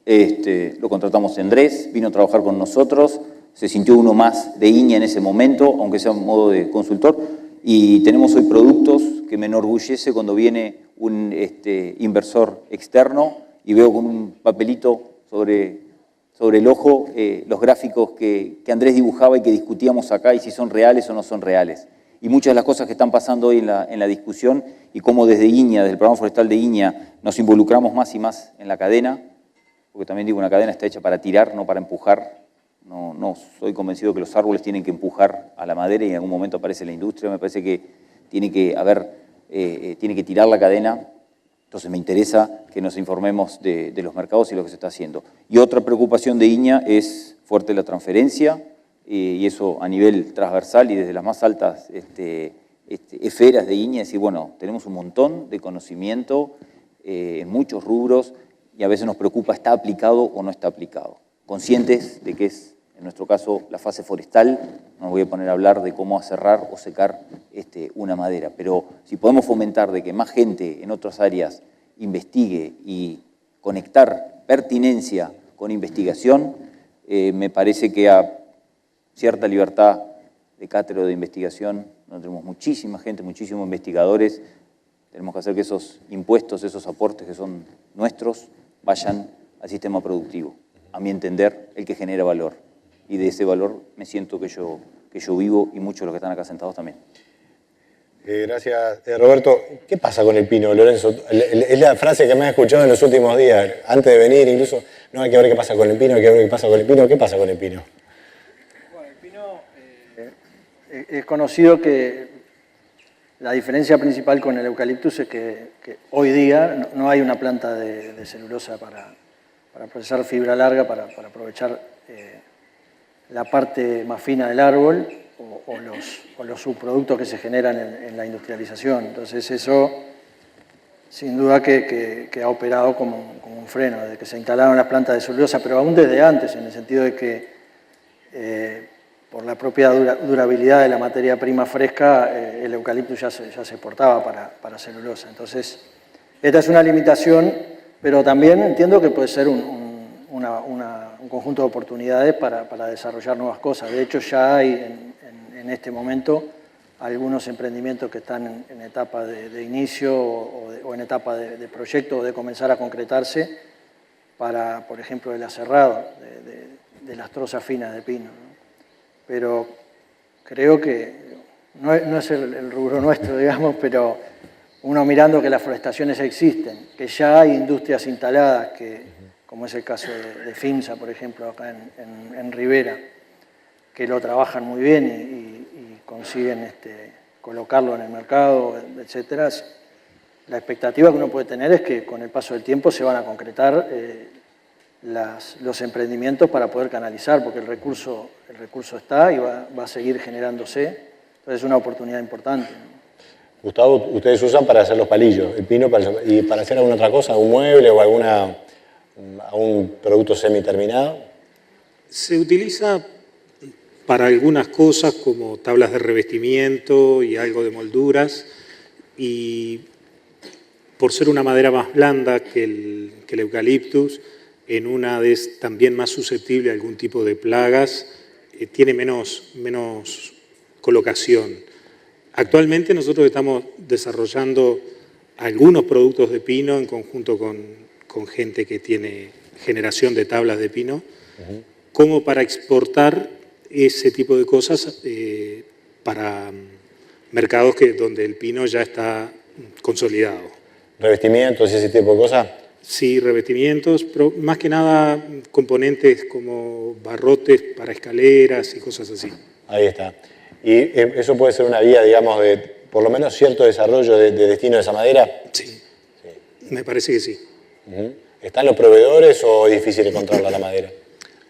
Lo contratamos a Andrés, vino a trabajar con nosotros, se sintió uno más de INEA en ese momento, aunque sea en modo de consultor, y tenemos hoy productos que me enorgullece cuando viene un inversor externo y veo con un papelito sobre el ojo los gráficos que Andrés dibujaba y que discutíamos acá, y si son reales o no son reales. Y muchas de las cosas que están pasando hoy en la discusión, y cómo desde INEA, desde el Programa Forestal de INEA, nos involucramos más y más en la cadena, porque también digo, una cadena está hecha para tirar, no para empujar. No soy convencido que los árboles tienen que empujar a la madera y en algún momento aparece la industria. Me parece que tiene que tirar la cadena. Entonces me interesa que nos informemos de los mercados y lo que se está haciendo. Y otra preocupación de INEA es fuerte la transferencia, y eso a nivel transversal y desde las más altas esferas de INEA, es decir, bueno, tenemos un montón de conocimiento en muchos rubros y a veces nos preocupa, ¿está aplicado o no está aplicado? Conscientes de que es, en nuestro caso, la fase forestal. No me voy a poner a hablar de cómo aserrar o secar una madera, pero si podemos fomentar de que más gente en otras áreas investigue y conectar pertinencia con investigación, me parece que a cierta libertad de cátedra de investigación, donde tenemos muchísima gente, muchísimos investigadores, tenemos que hacer que esos impuestos, esos aportes que son nuestros, vayan al sistema productivo. A mi entender, el que genera valor. Y de ese valor me siento que yo vivo, y muchos de los que están acá sentados también. Gracias, Roberto. ¿Qué pasa con el pino, Lorenzo? Es la frase que me he escuchado en los últimos días, antes de venir incluso. No, hay que ver qué pasa con el pino, hay que ver qué pasa con el pino. ¿Qué pasa con el pino? Bueno, el pino es conocido que la diferencia principal con el eucaliptus es que hoy día no hay una planta de celulosa para procesar fibra larga, para aprovechar la parte más fina del árbol o los subproductos que se generan en la industrialización. Entonces eso, sin duda que ha operado como un freno, desde que se instalaron las plantas de celulosa, pero aún desde antes, en el sentido de que por la propia durabilidad de la materia prima fresca, el eucaliptus ya se exportaba para celulosa. Entonces, esta es una limitación, pero también entiendo que puede ser un conjunto de oportunidades para desarrollar nuevas cosas. De hecho, ya hay en este momento algunos emprendimientos que están en etapa de inicio o en etapa de proyecto o de comenzar a concretarse para, por ejemplo, el aserrado de las trozas finas de pino, ¿no? Pero creo que no es el rubro nuestro, digamos, pero uno mirando que las forestaciones existen, que ya hay industrias instaladas, como es el caso de FIMSA, por ejemplo, acá en Rivera, que lo trabajan muy bien y consiguen colocarlo en el mercado, etcétera. La expectativa que uno puede tener es que con el paso del tiempo se van a concretar los emprendimientos para poder canalizar, porque el recurso está y va a seguir generándose. Entonces es una oportunidad importante, ¿no? Gustavo, ustedes usan para hacer los palillos, el pino, y para hacer alguna otra cosa, un mueble o algún producto semiterminado. Se utiliza para algunas cosas como tablas de revestimiento y algo de molduras, y por ser una madera más blanda que el eucaliptus, en una vez también más susceptible a algún tipo de plagas, tiene menos colocación. Actualmente nosotros estamos desarrollando algunos productos de pino en conjunto con gente que tiene generación de tablas de pino, como para exportar ese tipo de cosas para mercados donde el pino ya está consolidado. ¿Revestimientos y ese tipo de cosas? Sí, revestimientos, pero más que nada componentes como barrotes para escaleras y cosas así. Ahí está. ¿Y eso puede ser una vía, digamos, de por lo menos cierto desarrollo de destino de esa madera? Sí, me parece que sí. ¿Están los proveedores o es difícil encontrarla la madera?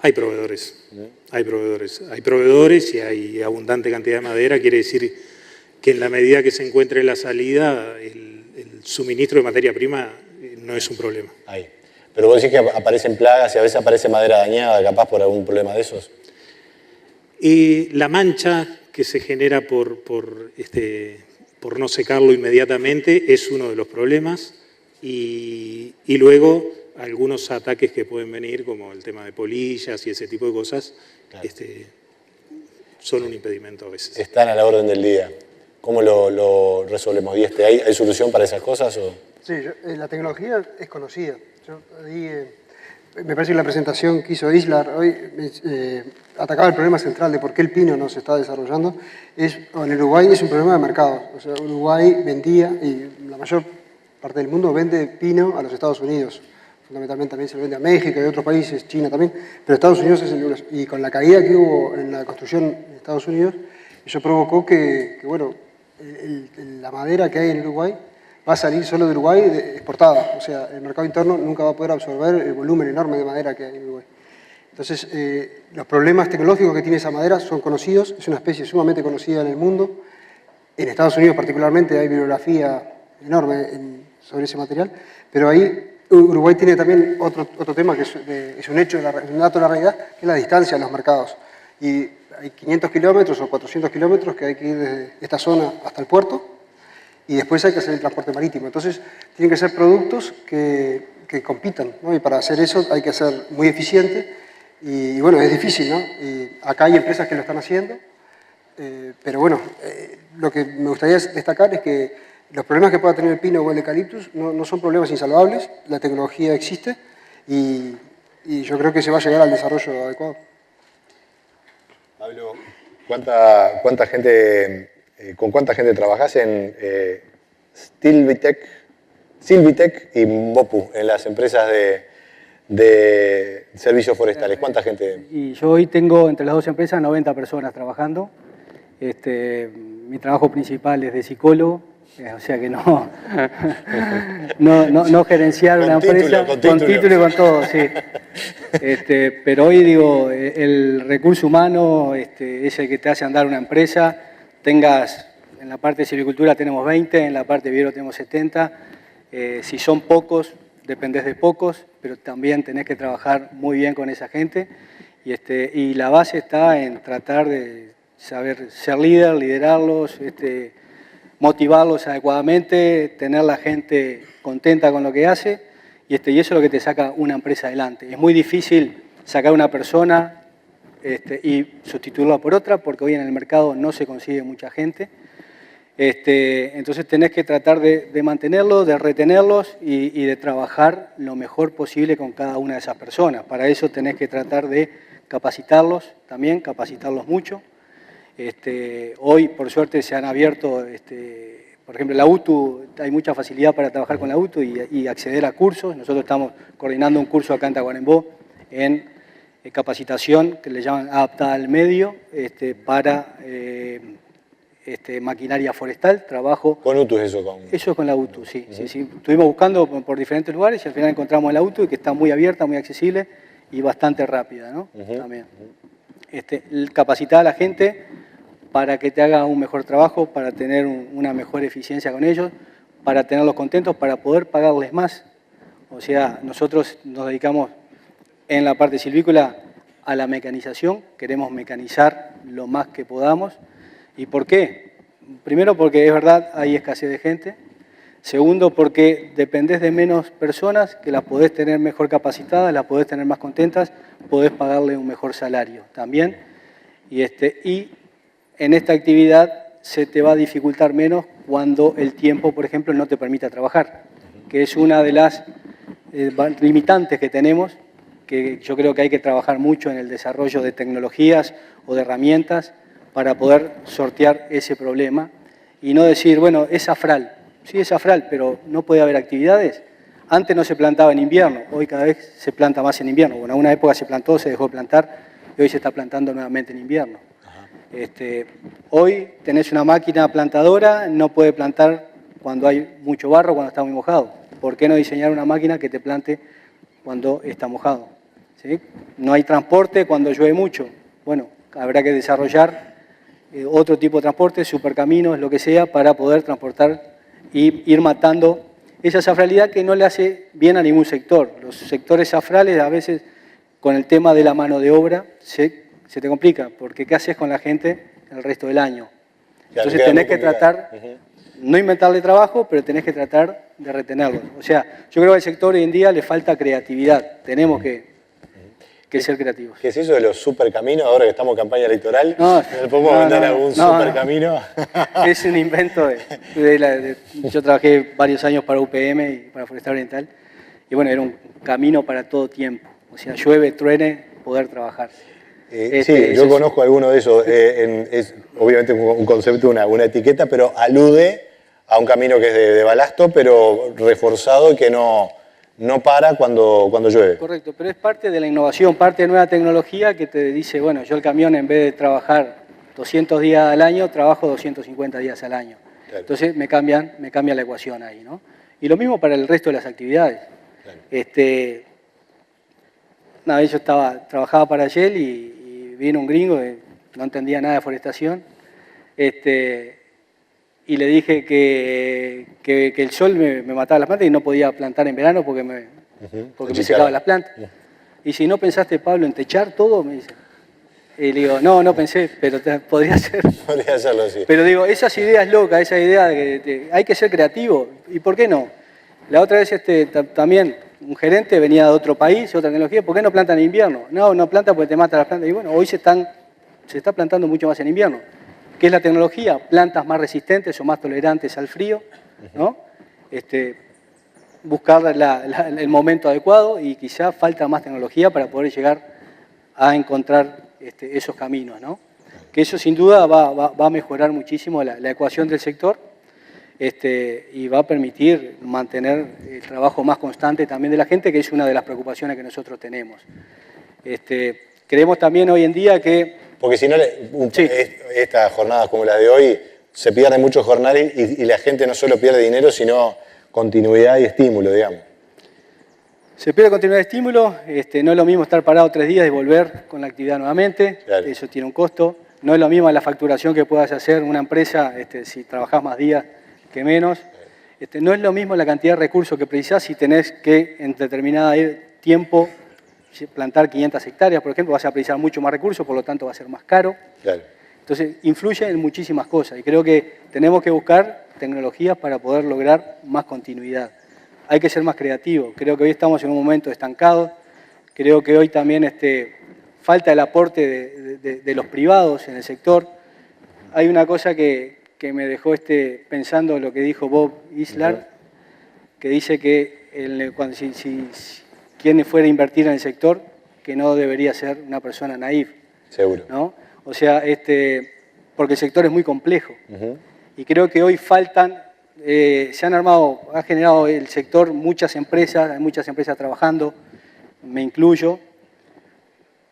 Hay proveedores, hay proveedores y hay abundante cantidad de madera. Quiere decir que en la medida que se encuentre la salida, el suministro de materia prima no es un problema. Ahí. Pero vos decís que aparecen plagas y a veces aparece madera dañada, capaz por algún problema de esos. Y la mancha que se genera por no secarlo inmediatamente es uno de los problemas, y luego algunos ataques que pueden venir, como el tema de polillas y ese tipo de cosas, claro, son un impedimento a veces. Están a la orden del día. ¿Cómo lo resolvemos? ¿Y ¿hay solución para esas cosas? ¿O? Sí, la tecnología es conocida. Me parece que la presentación que hizo Islar hoy atacaba el problema central de por qué el pino no se está desarrollando. En Uruguay es un problema de mercado. O sea, Uruguay vendía, y la mayor parte del mundo vende pino a los Estados Unidos. Fundamentalmente también se lo vende a México y a otros países, China también, pero Estados Unidos es el lugar. Y con la caída que hubo en la construcción en Estados Unidos, eso provocó que la madera que hay en Uruguay va a salir solo de Uruguay exportada. O sea, el mercado interno nunca va a poder absorber el volumen enorme de madera que hay en Uruguay. Entonces, los problemas tecnológicos que tiene esa madera son conocidos, es una especie sumamente conocida en el mundo. En Estados Unidos particularmente hay bibliografía enorme sobre ese material, pero ahí Uruguay tiene también otro tema que es un hecho, un dato de la realidad, que es la distancia a los mercados. Y hay 500 kilómetros o 400 kilómetros que hay que ir desde esta zona hasta el puerto, y después hay que hacer el transporte marítimo. Entonces, tienen que ser productos que compitan, ¿no? Y para hacer eso hay que ser muy eficiente, y bueno, es difícil, ¿no? Y acá hay empresas que lo están haciendo, pero bueno, lo que me gustaría destacar es que los problemas que pueda tener el pino o el eucaliptus no son problemas insalvables, la tecnología existe, y yo creo que se va a llegar al desarrollo adecuado. Pablo, ¿con cuánta gente trabajás en Silvitec y Mopu, en las empresas de servicios forestales? ¿Cuánta gente? Y yo hoy tengo entre las dos empresas 90 personas trabajando. Mi trabajo principal es de psicólogo, o sea que no gerenciar una empresa con título y con todo, sí. Pero hoy digo, el recurso humano es el que te hace andar una empresa. En la parte de silvicultura tenemos 20, en la parte de vivero tenemos 70. Si son pocos, dependés de pocos, pero también tenés que trabajar muy bien con esa gente. Y la base está en tratar de saber ser líder, liderarlos, motivarlos adecuadamente, tener la gente contenta con lo que hace, y eso es lo que te saca una empresa adelante. Es muy difícil sacar una persona y sustituirla por otra, porque hoy en el mercado no se consigue mucha gente. Entonces tenés que tratar de mantenerlos, de retenerlos y de trabajar lo mejor posible con cada una de esas personas. Para eso tenés que tratar de capacitarlos también, capacitarlos mucho. Hoy, por suerte, se han abierto, por ejemplo, la UTU, hay mucha facilidad para trabajar con la UTU y acceder a cursos. Nosotros estamos coordinando un curso acá en Tacuarembó en capacitación que le llaman adaptada al medio para maquinaria forestal, trabajo... ¿Con UTU es eso? Eso es con la UTU, sí, sí. Estuvimos buscando por diferentes lugares y al final encontramos la UTU, que está muy abierta, muy accesible y bastante rápida, ¿no? También. Capacitar a la gente para que te haga un mejor trabajo, para tener una mejor eficiencia con ellos, para tenerlos contentos, para poder pagarles más. O sea, nosotros nos dedicamos en la parte silvícola a la mecanización, queremos mecanizar lo más que podamos. ¿Y por qué? Primero porque es verdad, hay escasez de gente. Segundo, porque dependés de menos personas, que las podés tener mejor capacitadas, las podés tener más contentas, podés pagarle un mejor salario también. Y en esta actividad se te va a dificultar menos cuando el tiempo, por ejemplo, no te permita trabajar, que es una de las limitantes que tenemos, que yo creo que hay que trabajar mucho en el desarrollo de tecnologías o de herramientas para poder sortear ese problema y no decir, bueno, es afral. Sí, es afral, pero no puede haber actividades. Antes no se plantaba en invierno, hoy cada vez se planta más en invierno. Bueno, en una época se plantó, se dejó de plantar y hoy se está plantando nuevamente en invierno. Hoy tenés una máquina plantadora, no puede plantar cuando hay mucho barro, cuando está muy mojado. ¿Por qué no diseñar una máquina que te plante cuando está mojado? ¿Sí? No hay transporte cuando llueve mucho. Bueno, habrá que desarrollar otro tipo de transporte, supercaminos, lo que sea, para poder transportar y ir matando esa zafralidad que no le hace bien a ningún sector. Los sectores zafrales a veces con el tema de la mano de obra se te complica, porque ¿qué haces con la gente el resto del año? Entonces tenés que tratar, no inventarle trabajo, pero tenés que tratar de retenerlos. O sea, yo creo que al sector hoy en día le falta creatividad, tenemos que ser creativos. ¿Qué es eso de los supercaminos? Ahora que estamos en campaña electoral, ¿no podemos inventar algún supercamino? Es un invento yo trabajé varios años para UPM y para Forestal Oriental, y bueno, era un camino para todo tiempo. O sea, llueve, truene, poder trabajar. Sí, yo conozco alguno de esos. Es obviamente un concepto, una etiqueta, pero alude a un camino que es de balasto, pero reforzado y que no para cuando llueve. Correcto, pero es parte de la innovación, parte de nueva tecnología que te dice, bueno, yo el camión en vez de trabajar 200 días al año, trabajo 250 días al año. Claro. Entonces me cambia la ecuación ahí, ¿no? Y lo mismo para el resto de las actividades. Claro. Una vez yo trabajaba para Shell y vino un gringo que no entendía nada de forestación, y le dije que el sol me mataba las plantas y no podía plantar en verano porque me secaba las plantas. Y si no pensaste, Pablo, en techar todo, me dice. Y le digo, no pensé, pero podría ser. Podría hacerlo, sí. Pero digo, esas ideas locas, esa idea de que hay que ser creativo, ¿y por qué no? La otra vez también un gerente venía de otro país, otra tecnología, ¿por qué no plantan en invierno? No planta porque te mata las plantas. Y bueno, hoy se está plantando mucho más en invierno. ¿Qué es la tecnología? Plantas más resistentes o más tolerantes al frío, ¿no? Buscar el momento adecuado y quizá falta más tecnología para poder llegar a encontrar esos caminos, ¿no? Que eso sin duda va a mejorar muchísimo la ecuación del sector y va a permitir mantener el trabajo más constante también de la gente, que es una de las preocupaciones que nosotros tenemos. Creemos también hoy en día que... Porque si no, estas jornadas como las de hoy, se pierden muchos jornales y la gente no solo pierde dinero, sino continuidad y estímulo, digamos. Se pierde continuidad y estímulo, no es lo mismo estar parado 3 días y volver con la actividad nuevamente, claro. Eso tiene un costo. No es lo mismo la facturación que puedas hacer una empresa si trabajás más días que menos. No es lo mismo la cantidad de recursos que precisás si tenés que en determinado tiempo plantar 500 hectáreas, por ejemplo, vas a precisar mucho más recursos, por lo tanto va a ser más caro. Claro. Entonces, influye en muchísimas cosas y creo que tenemos que buscar tecnologías para poder lograr más continuidad. Hay que ser más creativos. Creo que hoy estamos en un momento estancado. Creo que hoy también falta el aporte de los privados en el sector. Hay una cosa que me dejó pensando lo que dijo Bob Isler, que dice que si quien fuera a invertir en el sector, que no debería ser una persona naif. Seguro. ¿No? O sea, porque el sector es muy complejo. Y creo que hoy faltan, ha generado el sector muchas empresas, hay muchas empresas trabajando, me incluyo,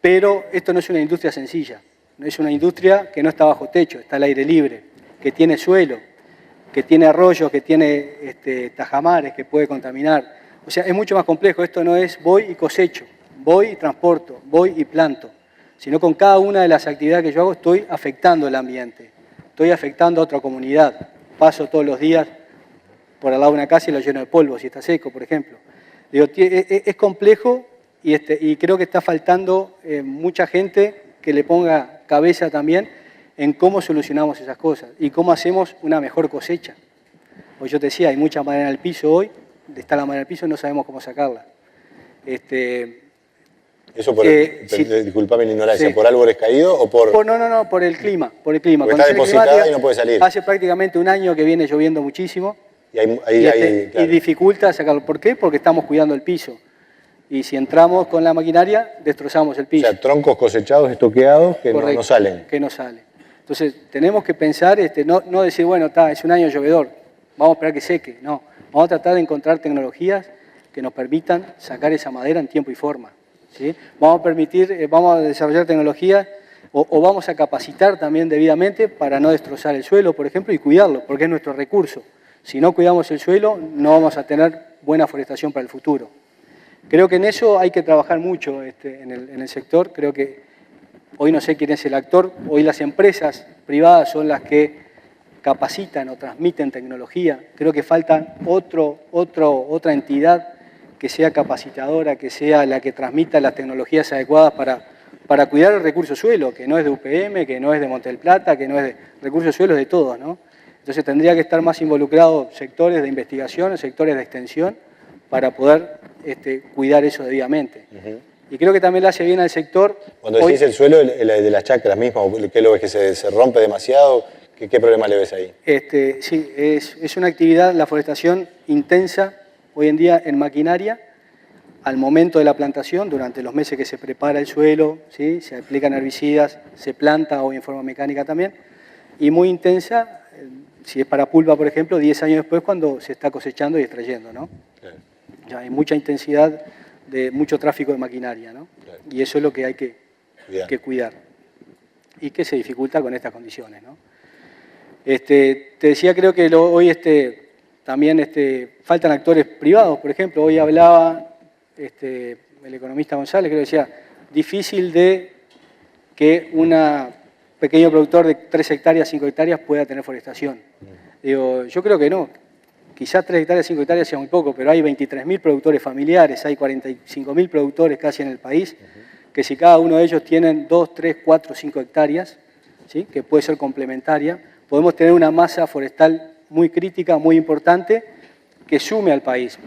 pero esto no es una industria sencilla, no es una industria que no está bajo techo, está al aire libre, que tiene suelo, que tiene arroyos, que tiene tajamares, que puede contaminar. O sea, es mucho más complejo, esto no es voy y cosecho, voy y transporto, voy y planto, sino con cada una de las actividades que yo hago estoy afectando el ambiente, estoy afectando a otra comunidad. Paso todos los días por al lado de una casa y lo lleno de polvo, si está seco, por ejemplo. Digo, es complejo y creo que está faltando mucha gente que le ponga cabeza también en cómo solucionamos esas cosas y cómo hacemos una mejor cosecha. Hoy yo te decía, hay mucha madera en el piso hoy, está la madera en el piso y no sabemos cómo sacarla. Eso disculpame la ignorancia, sí. ¿por árboles caídos o por...? No, por el clima. Porque está depositada y no puede salir. Hace prácticamente un año que viene lloviendo muchísimo y dificulta sacarlo. ¿Por qué? Porque estamos cuidando el piso. Y si entramos con la maquinaria, destrozamos el piso. O sea, troncos cosechados, estoqueados, que no salen. Que no salen. Entonces, tenemos que pensar, no decir, bueno, es un año llovedor, vamos a esperar que seque. No, vamos a tratar de encontrar tecnologías que nos permitan sacar esa madera en tiempo y forma. ¿Sí? Vamos a desarrollar tecnologías o vamos a capacitar también debidamente para no destrozar el suelo, por ejemplo, y cuidarlo, porque es nuestro recurso. Si no cuidamos el suelo, no vamos a tener buena forestación para el futuro. Creo que en eso hay que trabajar mucho en el sector. Creo que hoy no sé quién es el actor, hoy las empresas privadas son las que capacitan o transmiten tecnología. Creo que falta otra entidad que sea capacitadora, que sea la que transmita las tecnologías adecuadas para cuidar el recurso suelo, que no es de UPM, que no es de Monte del Plata, que no es de recursos suelos de todos, ¿no? Entonces tendría que estar más involucrados sectores de investigación, sectores de extensión, para poder cuidar eso debidamente. Y creo que también le hace bien al sector. Cuando decís el suelo, el de las chacras mismo, ¿qué lo ves que se rompe demasiado? ¿Qué problema le ves ahí? Sí, es una actividad, la forestación intensa, hoy en día en maquinaria, al momento de la plantación, durante los meses que se prepara el suelo, ¿sí? Se aplican herbicidas, se planta hoy en forma mecánica también, y muy intensa, si es para pulpa, por ejemplo, 10 años después cuando se está cosechando y extrayendo, ¿no? Claro. Ya hay mucha intensidad, mucho tráfico de maquinaria, ¿no? Claro. Y eso es lo que hay que cuidar. Y que se dificulta con estas condiciones, ¿no? Te decía, creo que hoy también faltan actores privados, por ejemplo, hoy hablaba el economista González, que decía, difícil de que un pequeño productor de 3 hectáreas, 5 hectáreas pueda tener forestación. Digo, yo creo que no, quizás 3 hectáreas, 5 hectáreas sea muy poco, pero hay 23.000 productores familiares, hay 45.000 productores casi en el país, que si cada uno de ellos tienen 2, 3, 4, 5 hectáreas, ¿sí? Que puede ser complementaria, podemos tener una masa forestal muy crítica, muy importante, que sume al país.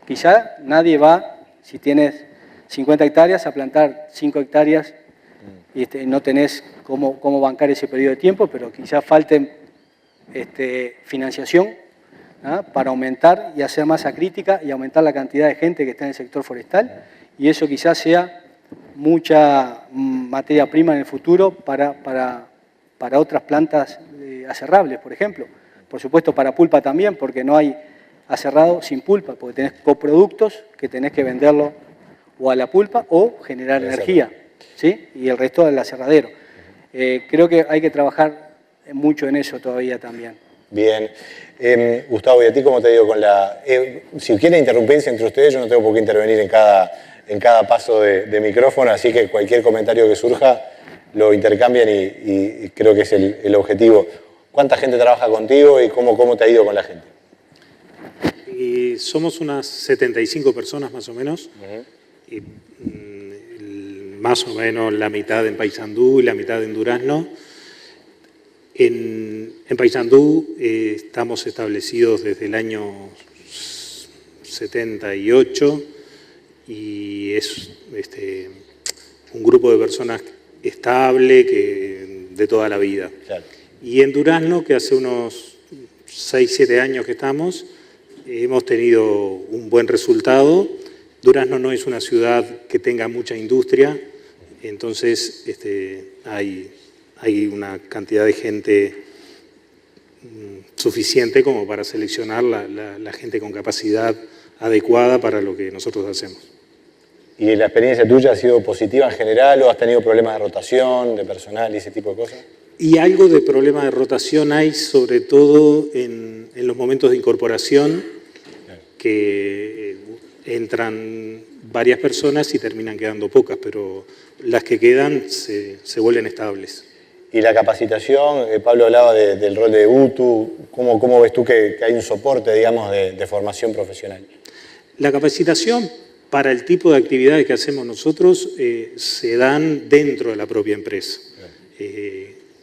Quizá nadie va, si tienes 50 hectáreas, a plantar 5 hectáreas y no tenés cómo bancar ese periodo de tiempo, pero quizá falte financiación, ¿no? Para aumentar y hacer masa crítica y aumentar la cantidad de gente que está en el sector forestal, y eso quizás sea mucha materia prima en el futuro para otras plantas aserrables, por ejemplo. Por supuesto para pulpa también, porque no hay aserrado sin pulpa, porque tenés coproductos que tenés que venderlo o a la pulpa o generar energía, ¿sí? Y el resto del aserradero. Creo que hay que trabajar mucho en eso todavía también. Bien. Gustavo, ¿y a ti cómo te digo con la...? Si quieren interrumpirse entre ustedes, yo no tengo por qué intervenir en cada paso de micrófono, así que cualquier comentario que surja lo intercambian y creo que es el objetivo. ¿Cuánta gente trabaja contigo y cómo te ha ido con la gente? Somos unas 75 personas más o menos, y, más o menos la mitad en Paysandú y la mitad en Durazno. En Paysandú estamos establecidos desde el año 78 y un grupo de personas estable de toda la vida. Claro. Y en Durazno, que hace unos 6, 7 años que estamos, hemos tenido un buen resultado. Durazno no es una ciudad que tenga mucha industria, entonces hay una cantidad de gente suficiente como para seleccionar la gente con capacidad adecuada para lo que nosotros hacemos. ¿Y la experiencia tuya ha sido positiva en general o has tenido problemas de rotación, de personal y ese tipo de cosas? Y algo de problema de rotación hay, sobre todo en los momentos de incorporación, que entran varias personas y terminan quedando pocas, pero las que quedan se vuelven estables. Y la capacitación, Pablo hablaba del rol de UTU, ¿cómo ves tú que hay un soporte, digamos, de formación profesional? La capacitación para el tipo de actividades que hacemos nosotros se dan dentro de la propia empresa,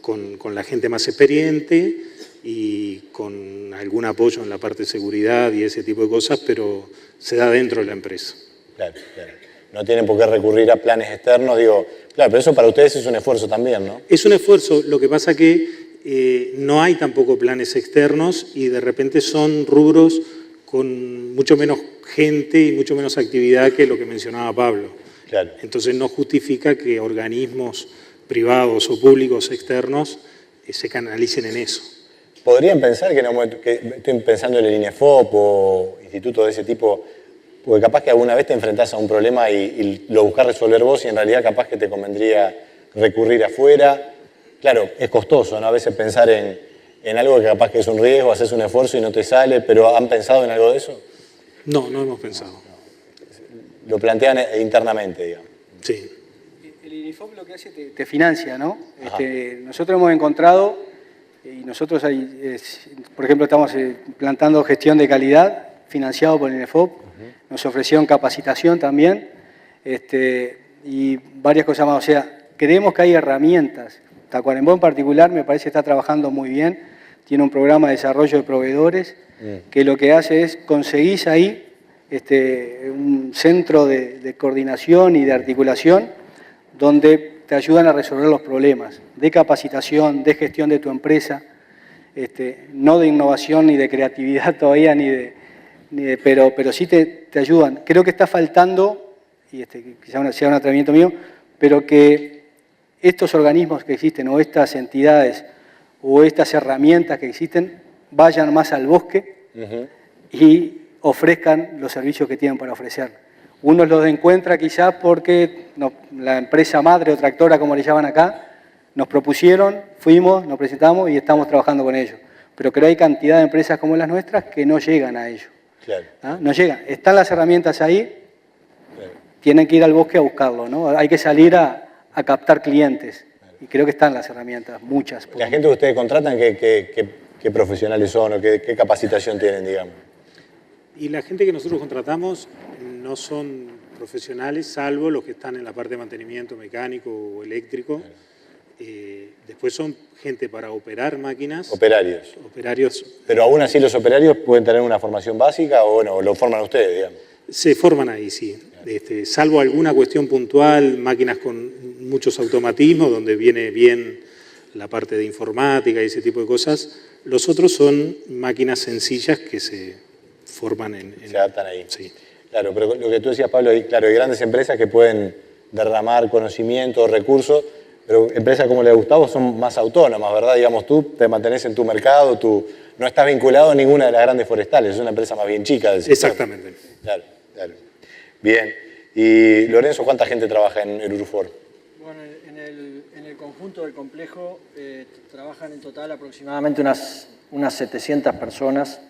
con la gente más experiente y con algún apoyo en la parte de seguridad y ese tipo de cosas, pero se da dentro de la empresa. Claro, claro. No tienen por qué recurrir a planes externos, digo, claro, pero eso para ustedes es un esfuerzo también, ¿no? Es un esfuerzo, lo que pasa que no hay tampoco planes externos y de repente son rubros con mucho menos gente y mucho menos actividad que lo que mencionaba Pablo. Claro. Entonces no justifica que organismos privados o públicos externos se canalicen en eso. ¿Podrían pensar que estoy pensando en el INEFOP o institutos de ese tipo, porque capaz que alguna vez te enfrentás a un problema y lo buscás resolver vos y en realidad capaz que te convendría recurrir afuera? Claro, es costoso, ¿no? A veces pensar en algo que capaz que es un riesgo, haces un esfuerzo y no te sale, pero ¿han pensado en algo de eso? No, no hemos pensado. Lo plantean internamente, digamos. Sí. El INIFOP lo que hace te financia, ¿no? Nosotros hemos encontrado, y nosotros, por ejemplo, estamos implantando gestión de calidad, financiado por el INIFOP, nos ofrecieron capacitación también, y varias cosas más. O sea, creemos que hay herramientas. Tacuarembó en particular me parece que está trabajando muy bien, tiene un programa de desarrollo de proveedores, que lo que hace es conseguís ahí un centro de coordinación y de articulación donde te ayudan a resolver los problemas de capacitación, de gestión de tu empresa, no de innovación ni de creatividad todavía, pero sí te ayudan. Creo que está faltando, y quizá sea un atrevimiento mío, pero que estos organismos que existen o estas entidades o estas herramientas que existen vayan más al bosque y ofrezcan los servicios que tienen para ofrecer. Uno los encuentra quizás porque la empresa madre o tractora, como le llaman acá, nos propusieron, fuimos, nos presentamos y estamos trabajando con ellos. Pero creo que hay cantidad de empresas como las nuestras que no llegan a ello. Claro. ¿Ah? No llegan. Están las herramientas ahí, tienen que ir al bosque a buscarlo, ¿no? Hay que salir a captar clientes. Y creo que están las herramientas, muchas. La gente que ustedes contratan, ¿qué profesionales son o qué capacitación tienen, digamos? Y la gente que nosotros contratamos no son profesionales, salvo los que están en la parte de mantenimiento mecánico o eléctrico. Después son gente para operar máquinas. Operarios. Operarios. Pero aún así los operarios pueden tener una formación básica o bueno, lo forman ustedes, digamos. Se forman ahí, sí. Salvo alguna cuestión puntual, máquinas con muchos automatismos, donde viene bien la parte de informática y ese tipo de cosas. Los otros son máquinas sencillas que se forman se adaptan ahí. Sí. Claro, pero lo que tú decías, Pablo, hay grandes empresas que pueden derramar conocimiento, recursos, pero empresas como la de Gustavo son más autónomas, ¿verdad? Digamos, tú te mantenés en tu mercado, tú no estás vinculado a ninguna de las grandes forestales, es una empresa más bien chica del sector. Exactamente. Claro, claro. Bien. Y Lorenzo, ¿cuánta gente trabaja en el Urufor? Bueno, en el conjunto del complejo trabajan en total aproximadamente unas 700 personas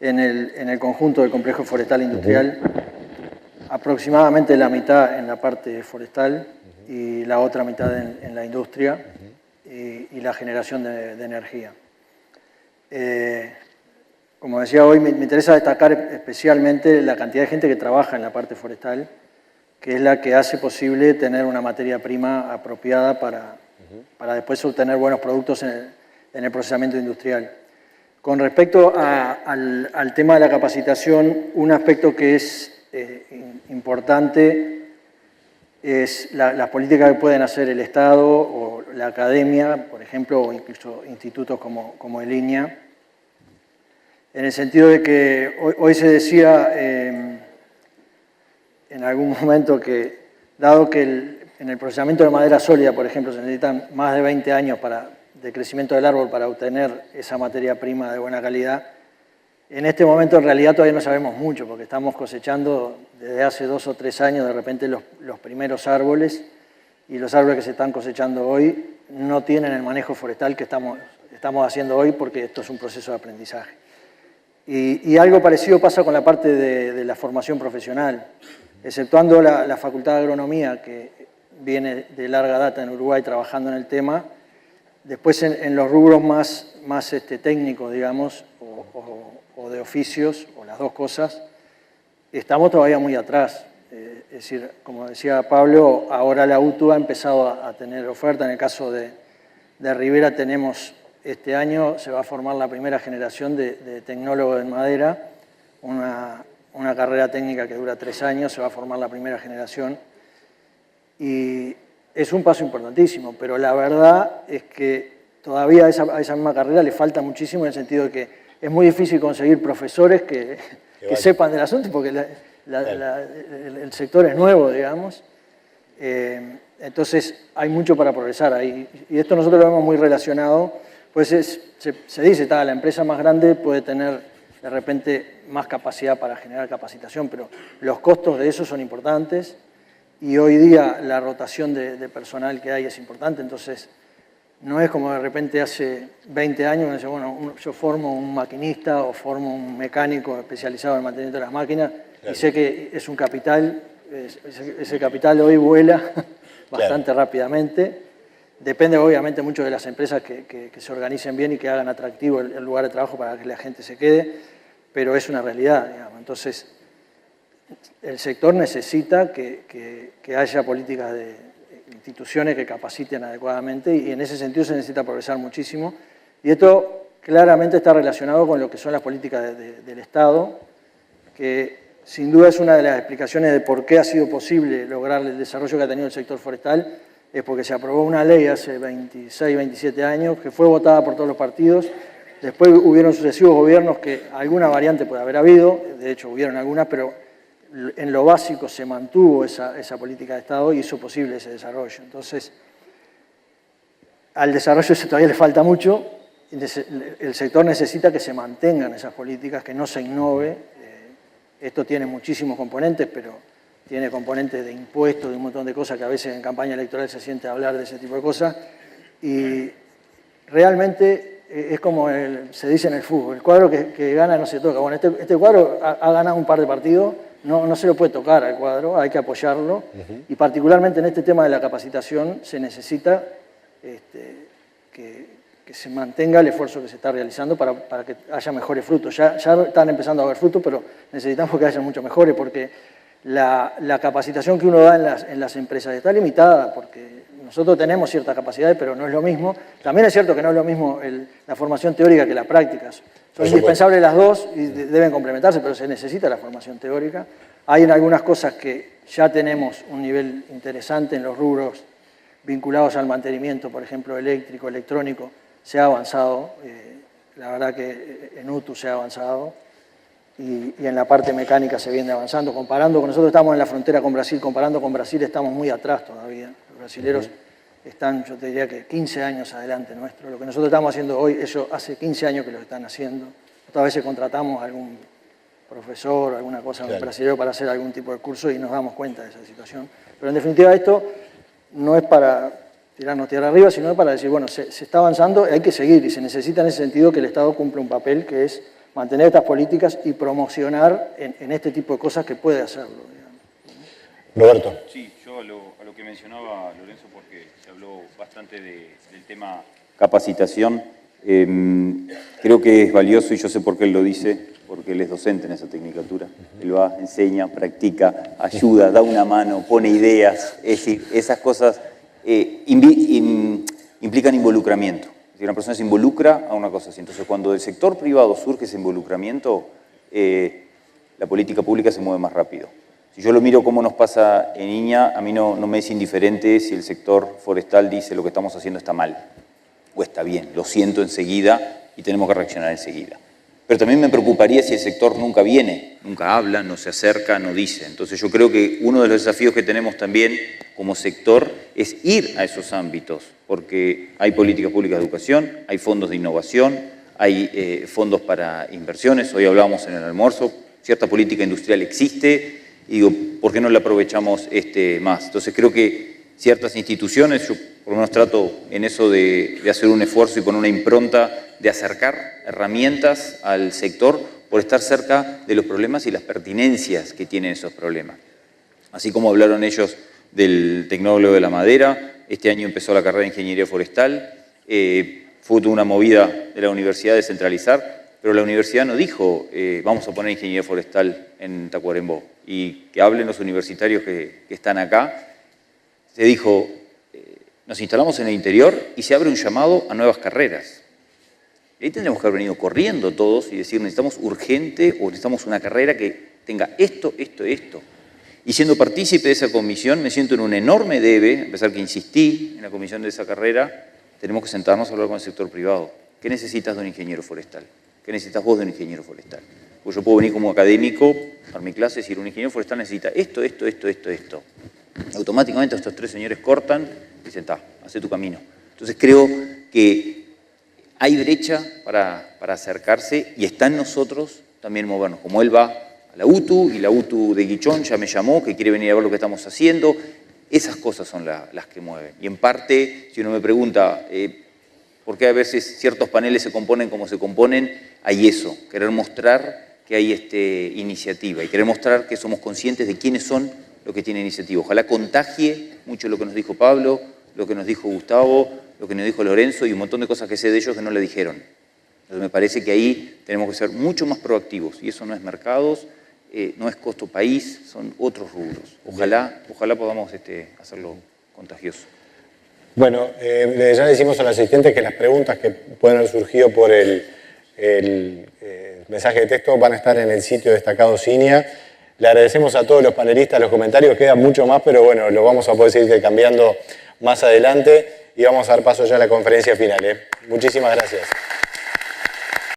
en el conjunto del complejo forestal industrial, aproximadamente la mitad en la parte forestal y la otra mitad en la industria y la generación de energía. Como decía hoy, me interesa destacar especialmente la cantidad de gente que trabaja en la parte forestal, que es la que hace posible tener una materia prima apropiada para después obtener buenos productos en el procesamiento industrial. Con respecto al tema de la capacitación, un aspecto que es importante es las políticas que pueden hacer el Estado o la academia, por ejemplo, o incluso institutos como el INEA, en el sentido de que hoy se decía en algún momento que, dado que en el procesamiento de madera sólida, por ejemplo, se necesitan más de 20 años de crecimiento del árbol para obtener esa materia prima de buena calidad, en este momento en realidad todavía no sabemos mucho, porque estamos cosechando desde hace 2 o 3 años de repente los primeros árboles, y los árboles que se están cosechando hoy no tienen el manejo forestal que estamos haciendo hoy, porque esto es un proceso de aprendizaje. Y algo parecido pasa con la parte de la formación profesional. Exceptuando la Facultad de Agronomía, que viene de larga data en Uruguay trabajando en el tema, después en los rubros más técnicos, digamos, o de oficios, o las dos cosas, estamos todavía muy atrás. Es decir, como decía Pablo, ahora la UTU ha empezado a tener oferta. En el caso de Rivera tenemos, este año se va a formar la primera generación de tecnólogos en madera, una carrera técnica que dura 3 años, se va a formar la primera generación. Y es un paso importantísimo, pero la verdad es que todavía a esa misma carrera le falta muchísimo, en el sentido de que es muy difícil conseguir profesores que sepan del asunto, porque el sector es nuevo, digamos. Entonces hay mucho para progresar ahí. Y esto nosotros lo vemos muy relacionado, pues se dice, la empresa más grande puede tener de repente más capacidad para generar capacitación, pero los costos de eso son importantes, y hoy día la rotación de personal que hay es importante. Entonces no es como de repente hace 20 años, dice, bueno, yo formo un maquinista o formo un mecánico especializado en el mantenimiento de las máquinas, claro, y sé que es un capital, ese capital hoy vuela bastante rápidamente. Depende obviamente mucho de las empresas que se organicen bien y que hagan atractivo el lugar de trabajo para que la gente se quede, pero es una realidad, digamos. Entonces, el sector necesita que haya políticas de instituciones que capaciten adecuadamente, y en ese sentido se necesita progresar muchísimo. Y esto claramente está relacionado con lo que son las políticas del Estado, que sin duda es una de las explicaciones de por qué ha sido posible lograr el desarrollo que ha tenido el sector forestal, es porque se aprobó una ley hace 26, 27 años, que fue votada por todos los partidos. Después hubieron sucesivos gobiernos que alguna variante puede haber habido, de hecho hubieron algunas, pero en lo básico se mantuvo esa política de Estado y hizo posible ese desarrollo. Entonces, al desarrollo todavía le falta mucho. El sector necesita que se mantengan esas políticas, que no se innove. Esto tiene muchísimos componentes, pero tiene componentes de impuestos, de un montón de cosas que a veces en campaña electoral se siente hablar de ese tipo de cosas. Y realmente es como se dice en el fútbol, el cuadro que gana no se toca. Bueno, este cuadro ha ganado un par de partidos, no se lo puede tocar al cuadro, hay que apoyarlo. Y particularmente en este tema de la capacitación se necesita que se mantenga el esfuerzo que se está realizando para que haya mejores frutos. Ya están empezando a haber frutos, pero necesitamos que haya mucho mejores, porque la capacitación que uno da en las empresas está limitada, porque nosotros tenemos ciertas capacidades, pero no es lo mismo. También es cierto que no es lo mismo la formación teórica que las prácticas. Son indispensables las dos y deben complementarse, pero se necesita la formación teórica. Hay en algunas cosas que ya tenemos un nivel interesante en los rubros vinculados al mantenimiento, por ejemplo, eléctrico, electrónico, se ha avanzado. La verdad que en UTU se ha avanzado. Y en la parte mecánica se viene avanzando. Comparando con nosotros, estamos en la frontera con Brasil, comparando con Brasil estamos muy atrás todavía. Los brasileros están, yo te diría que 15 años adelante nuestro. Lo que nosotros estamos haciendo hoy, ellos hace 15 años que lo están haciendo. Otras veces contratamos a algún profesor o alguna cosa brasileño para hacer algún tipo de curso y nos damos cuenta de esa situación. Pero en definitiva esto no es para tirarnos tierra arriba, sino para decir, bueno, se está avanzando, hay que seguir, y se necesita en ese sentido que el Estado cumpla un papel que es mantener estas políticas y promocionar en este tipo de cosas que puede hacerlo. Roberto. Sí, yo a lo que mencionaba Lorenzo, porque se habló bastante del tema capacitación, creo que es valioso, y yo sé por qué él lo dice, porque él es docente en esa tecnicatura. Él va, enseña, practica, ayuda, da una mano, pone ideas, es decir, esas cosas implican involucramiento. Si una persona se involucra a una cosa así. Entonces, cuando del sector privado surge ese involucramiento, la política pública se mueve más rápido. Si yo lo miro cómo nos pasa en Iña, a mí no me es indiferente si el sector forestal dice lo que estamos haciendo está mal o está bien. Lo siento enseguida y tenemos que reaccionar enseguida. Pero también me preocuparía si el sector nunca viene, nunca habla, no se acerca, no dice. Entonces yo creo que uno de los desafíos que tenemos también como sector es ir a esos ámbitos, porque hay políticas públicas de educación, hay fondos de innovación, hay fondos para inversiones, hoy hablábamos en el almuerzo, cierta política industrial existe, y digo, ¿por qué no la aprovechamos más? Entonces creo que ciertas instituciones, yo por lo menos trato en eso de hacer un esfuerzo y poner una impronta de acercar herramientas al sector por estar cerca de los problemas y las pertinencias que tienen esos problemas. Así como hablaron ellos del tecnólogo de la madera, este año empezó la carrera de Ingeniería Forestal, fue toda una movida de la universidad de centralizar, pero la universidad no dijo, vamos a poner Ingeniería Forestal en Tacuarembó, y que hablen los universitarios que están acá. Se dijo, nos instalamos en el interior y se abre un llamado a nuevas carreras. Y ahí tendríamos que haber venido corriendo todos y decir, necesitamos urgente o necesitamos una carrera que tenga esto, esto, esto. Y siendo partícipe de esa comisión, me siento en un enorme debe, a pesar que insistí en la comisión de esa carrera, tenemos que sentarnos a hablar con el sector privado. ¿Qué necesitas de un ingeniero forestal? ¿Qué necesitas vos de un ingeniero forestal? Pues yo puedo venir como académico, dar mi clase y decir, un ingeniero forestal necesita esto, esto, esto, esto, esto. Automáticamente estos tres señores cortan y dicen, hace tu camino. Entonces creo que hay brecha para acercarse y está en nosotros también movernos. Como él va a la UTU y la UTU de Guichón ya me llamó, que quiere venir a ver lo que estamos haciendo, esas cosas son las que mueven. Y en parte, si uno me pregunta por qué a veces ciertos paneles se componen como se componen, hay eso, querer mostrar que hay iniciativa y querer mostrar que somos conscientes de quiénes son los que tienen iniciativa. Ojalá contagie mucho lo que nos dijo Pablo, lo que nos dijo Gustavo, lo que nos dijo Lorenzo y un montón de cosas que sé de ellos que no le dijeron. Entonces me parece que ahí tenemos que ser mucho más proactivos y eso no es mercados, no es costo país, son otros rubros. Ojalá podamos hacerlo contagioso. Bueno, ya le decimos a los asistentes que las preguntas que pueden haber surgido por el mensaje de texto van a estar en el sitio destacado Cinia. Le agradecemos a todos los panelistas los comentarios, queda mucho más, pero bueno, lo vamos a poder seguir cambiando más adelante y vamos a dar paso ya a la conferencia final. Muchísimas gracias.